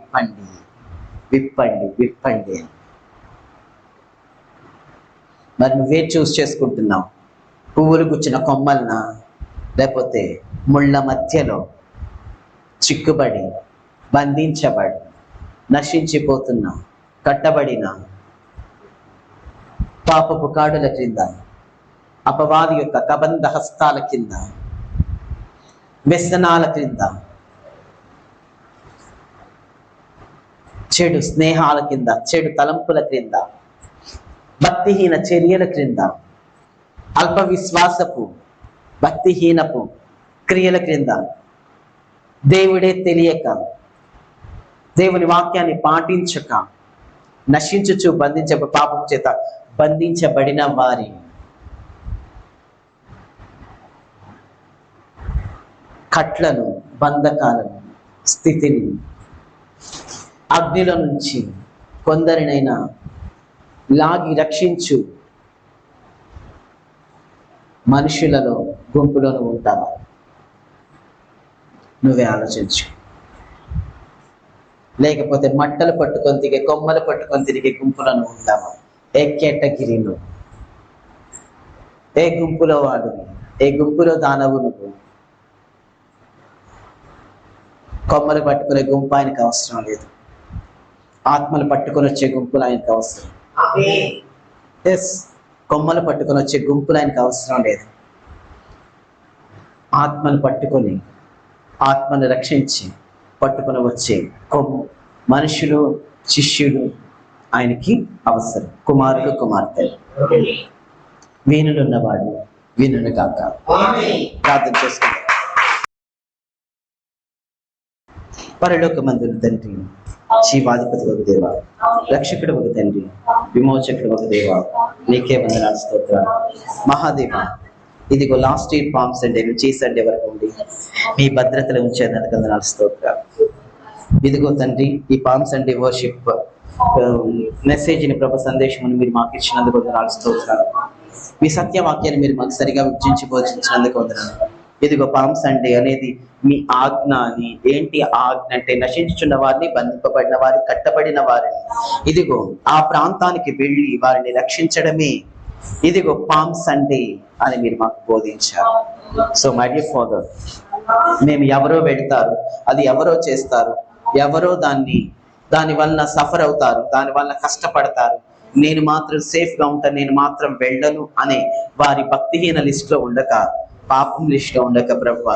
విప్పండి. మరి నువ్వే చూస్ చేసుకుంటున్నావు? పువ్వులు గుచ్చిన కొమ్మలన, లేకపోతే ముళ్ళ మధ్యలో చిక్కుబడి, బంధించబడి, నశించిపోతున్నా, కట్టబడిన పాపపు కాడుల క్రింద, అపవాది యొక్క కబంధ హస్తాల కింద, వ్యసనాల క్రింద, చెడు స్నేహాల కింద, చెడు తలంపుల క్రింద, భక్తిహీన చర్యల క్రింద, అల్ప విశ్వాసపు భక్తిహీనపు క్రియల క్రింద, దేవుడే తెలియక, దేవుని వాక్యాన్ని పాటించక, నశించుచు పాపం చేత బంధించబడిన వారి కట్లను, బంధకాలను, స్థితిని, అగ్నిలో నుంచి కొందరినైనా లాగి రక్షించు మనుషులలో గుంపులోను ఉంటావా? నువ్వే ఆలోచించు. లేకపోతే మట్టలు పట్టుకొని తిరిగే, కొమ్మలు పట్టుకొని తిరిగే గుంపులను ఉంటావా? ఏ కేటగిరీలో, ఏ గుంపులో వాడు, ఏ గుంపులో దానవు నువ్వు? కొమ్మలు పట్టుకునే గుంపు ఆయనకు అవసరం లేదు. ఆత్మలు పట్టుకొని వచ్చే గుంపులు ఆయనకు అవసరం. ఎస్, కొమ్మలు పట్టుకొని వచ్చే గుంపులు ఆయనకు అవసరం లేదు. ఆత్మను పట్టుకొని, ఆత్మను రక్షించి పట్టుకొని వచ్చే మనుషులు, శిష్యులు ఆయనకి అవసరం. కుమారుడు, కుమార్తెలు. వీనులున్నవాడు వీనును కాక. ప్రార్థన చేసుకుంటాం. పరలోకమందున తండ్రి, జీవాధిపతి ఒక దేవ, రక్షకుడు ఒక తండ్రి, విమోచకుడు ఒక దేవ, నీకే వందనాలు, స్తోత్రాలు. మహాదేవ, ఇదిగో లాస్ట్ ఇయర్ పామ్ సండే నుంచి సండే వరకు ఉండి మీ భద్రతలో ఉంచేందుకు వందనాలు, స్తోత్రాలు. ఇదిగో తండ్రి, ఈ పామ్ సండే వర్షిప్ మెసేజ్ని, ప్రభు సందేశం మీరు మాకు ఇచ్చినందుకు వందనాలు, స్తోత్రాలు. మీ సత్యవాక్యాన్ని మీరు మాకు సరిగా విభజించి బోధించినందుకు వందనాలు. ఇదిగో పామ్ సండే అనేది మీ ఆజ్ఞ అని. ఏంటి ఆజ్ఞ అంటే? నశించుచున్న వారిని, బంధింపబడిన వారిని, కట్టబడిన వారిని ఇదిగో ఆ ప్రాంతానికి వెళ్ళి వారిని రక్షించడమే ఇదిగో పామ్ సండే అని మీరు మాకు బోధించారు. సో మై డియర్ ఫాదర్, మేము ఎవరో వెళ్తారు, అది ఎవరో చేస్తారు, ఎవరో దాని వలన సఫర్ అవుతారు, దాని వలన కష్టపడతారు, నేను మాత్రం సేఫ్ గా ఉంటాను, నేను మాత్రం వెళ్ళను అనే వారి భక్తిహీన లిస్ట్ లో ఉండక, పాపం లిస్ట్ లో ఉండక ప్రభువా,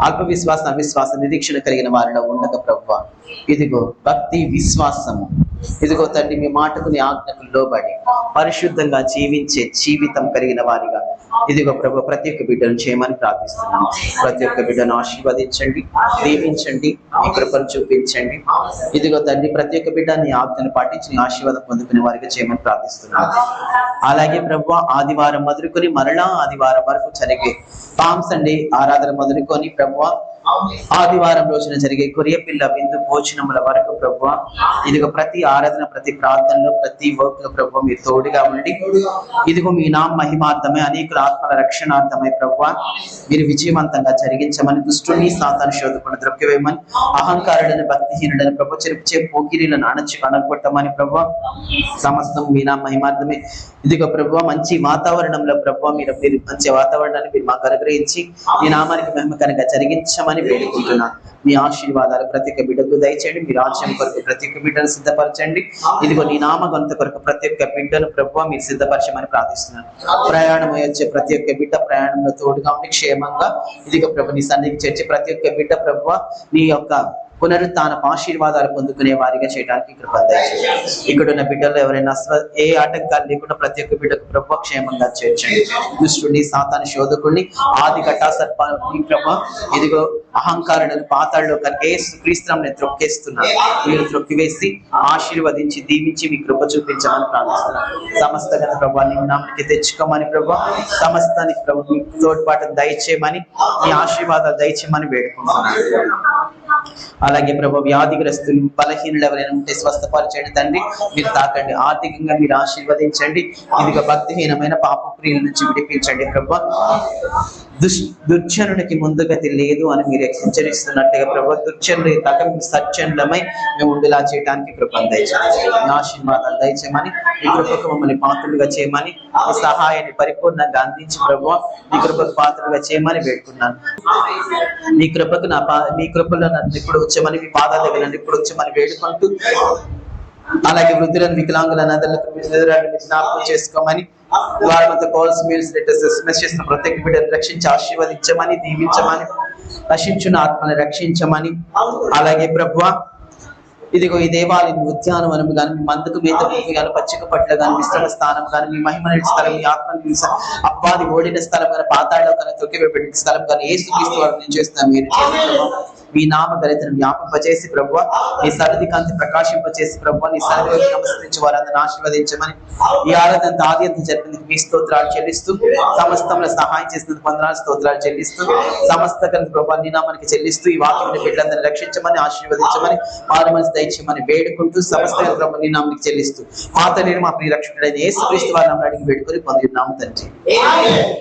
అల్ప విశ్వాస, అవిశ్వాస, నిరీక్షణ కలిగిన వారిలో ఉండక ప్రభువా, ఇదిగో భక్తి, విశ్వాసము, ఇదిగో తండ్రి మీ మాటకు, నీ ఆజ్ఞకు లోబడి పరిశుద్ధంగా జీవించే జీవితం కలిగిన వారిగా ఇదిగో ప్రభు ప్రతి ఒక్క బిడ్డను చేయమని ప్రార్థిస్తున్నాను. ప్రతి ఒక్క బిడ్డను ఆశీర్వదించండి, దీవించండి, మీ కృపను చూపించండి. ఇదిగో తండ్రి ప్రతి ఒక్క బిడ్డ నీ ఆజ్ఞను పాటించి నీ ఆశీర్వాదం పొందుకునే వారిగా చేయమని ప్రార్థిస్తున్నాను. అలాగే ప్రభు ఆదివారం మొదలుకొని మరలా ఆదివారం వరకు జరిగే పామ్ సండే ఆరాధన మొదలుకొని ప్రభు ఆదివారం రోజున జరిగే కొరియ పిల్ల విందు భోజనముల వరకు ప్రభువా, ఇదిగో ప్రతి ఆరాధన, ప్రతి ప్రార్థనలో, ప్రతి వర్క్ లో ప్రభువా మీరు తోడుగా ఉండి ఇదిగో మీ నామ మహిమార్థమై, అనేకుల ఆత్మల రక్షణార్థమై ప్రభువా మీరు విజయవంతంగా జరిగించమని, దుష్టుని సాతాను శోధకులను ద్రొక్కివేయమని, అహంకారులను, భక్తిహీనులను ప్రభు చెరుపుచే పోకిరీలను అణగొట్టమని ప్రభువా, సమస్తం మీ నామ మహిమార్థమే. ఇదిగో ప్రభువా మంచి వాతావరణంలో ప్రభువా మీరు మంచి వాతావరణాన్ని మీరు మాకు అనుగ్రహించి మీ నామానికి మహిమకరంగా జరిగించమని వేడుకుంటున్నాను. మీ ఆశీర్వాదాలు ప్రతి ఒక్క బిడ్డకు దయచేయండి. మీ రాజ్యం కొరకు ప్రతి ఒక్క బిడ్డను సిద్ధపరచండి. ఇదిగో నీ నామగంత కొరకు ప్రతి ఒక్క బిడ్డను ప్రభువా మీరు సిద్ధపరచమని ప్రార్థిస్తున్నాను. ప్రయాణం వచ్చే ప్రతి ఒక్క బిడ్డ ప్రయాణంలో తోడుగా ఉండి క్షేమంగా ఇదిగో ప్రభు నీ సన్నిధికి చేర్చి ప్రతి ఒక్క బిడ్డ ప్రభువా నీ యొక్క పునరుత్థానపు ఆశీర్వాదాలు పొందుకునే వారిగా చేయడానికి కృప దయచేయండి. ఇక్కడ ఉన్న బిడ్డలు ఎవరైనా అసలు ఏ ఆటంకాలు లేకుండా ప్రతి ఒక్క బిడ్డకు ప్రభు క్షేమంగా చేర్చండి. దుష్టుని, సాతాను శోధకుడిని, ఆది ఘటా సర్పాన్ని ప్రభు ఇదిగో అహంకారులను పాతాళలో కనుక క్రీస్తుని త్రొక్కేస్తున్నాను. మీరు త్రొక్కివేసి ఆశీర్వదించి దీవించి మీ కృప చూపించమని ప్రార్థిస్తున్నాను. సమస్త గత ప్రభు నీ నామకి తెచ్చుకోమని ప్రభు, సమస్తానికి ప్రభు మీ తోడ్పాటు దయచేయమని, మీ ఆశీర్వాదాలు దయచేయమని వేడుకుంటున్నాను. అలాగే ప్రభు వ్యాధిగ్రస్తులు, బలహీనులు ఎవరైనా ఉంటే స్వస్థపరచండి తండ్రి, మీరు తాకండి. ఆర్థికంగా మీరు ఆశీర్వదించండి. ఇదిగో భక్తిహీనమైన పాప ప్రియుల నుంచి విడిపించండి ప్రభు. దుర్జనునికి ముందుగతి లేదు అని మీరు హెచ్చరిస్తున్నట్టుగా ప్రభు, దుర్జనులు తగ్గ సత్యనులమై మేము ఉండేలా చేయడానికి కృపను దయచేయండి. మీ ఆశీర్వాదాలు దయచేయమని, మీ కృపకు మమ్మల్ని పాత్రలుగా చేయమని, మీ సహాయాన్ని పరిపూర్ణంగా అందించి ప్రభు మీ కృపకు పాత్రలుగా చేయమని వేడుకున్నాను. మీ కృపకు మీ కృపలో నన్ను ఇప్పుడు వచ్చామని, మీ పాదాల దగ్గర నన్ను ఇప్పుడు వచ్చామని వేడుకుంటూ అలాగే వృద్ధులను, వికలాంగులను, అదలకు జ్ఞాపకం చేసుకోమని, వారంతా కాల్స్, మెయిల్స్, లెటర్స్, ఎస్ఎంఎస్ చేసిన ప్రత్యేక బిడ్డను రక్షించి ఆశీర్వదించమని, దీవించమని, నశించిన ఆత్మని రక్షించమని, అలాగే ప్రభువా ఇదిగో ఈ దేవాలయం ఉద్యానవనం గాని, మీ మందుకు వేద భూమి గాని, పచ్చిక పట్ల గాని, విశ్రమ స్థానం గాని, మీ మహిమ స్థలం, మీ ఆత్మ అబ్బాది ఓడిన స్థలం కానీ, పాతాళం కానీ, తొక్కిపెట్టిన స్థలం కానీ, యేసుక్రీస్తు వారు నేను చేస్తున్నాను. మీరు మీ నామ దళితను వ్యాపింపచేసి ప్రభువా, నీ సన్నిధి కాంతి ప్రకాశింపచేసి ప్రభువా, నీ సన్నిధిలోకి నమస్కరించి వారందరిని ఆశీర్వదించమని, ఈ ఆరాధన ఆద్యంతం జరిపింది మీ స్తోత్రాలు చెల్లిస్తూ, సమస్తంలో సహాయం చేసిన వందనాలు స్తోత్రాలు చెల్లిస్తూ, సమస్త కలిసి ప్రభువా నీ నామానికి చెల్లిస్తూ, ఈ వాక్యం బిడ్డలందరినీ రక్షించమని, ఆశీర్వదించమని, మారు మనసు దయచేయమని వేడుకుంటూ, సమస్త ప్రభు నీ నామానికి చెల్లిస్తూ, మా తండ్రి, మా ప్రియ రక్షకుడైన యేసుక్రీస్తు వారి నామములో అడిగి వేడుకొని పొంది ఉన్నాము తండ్రి.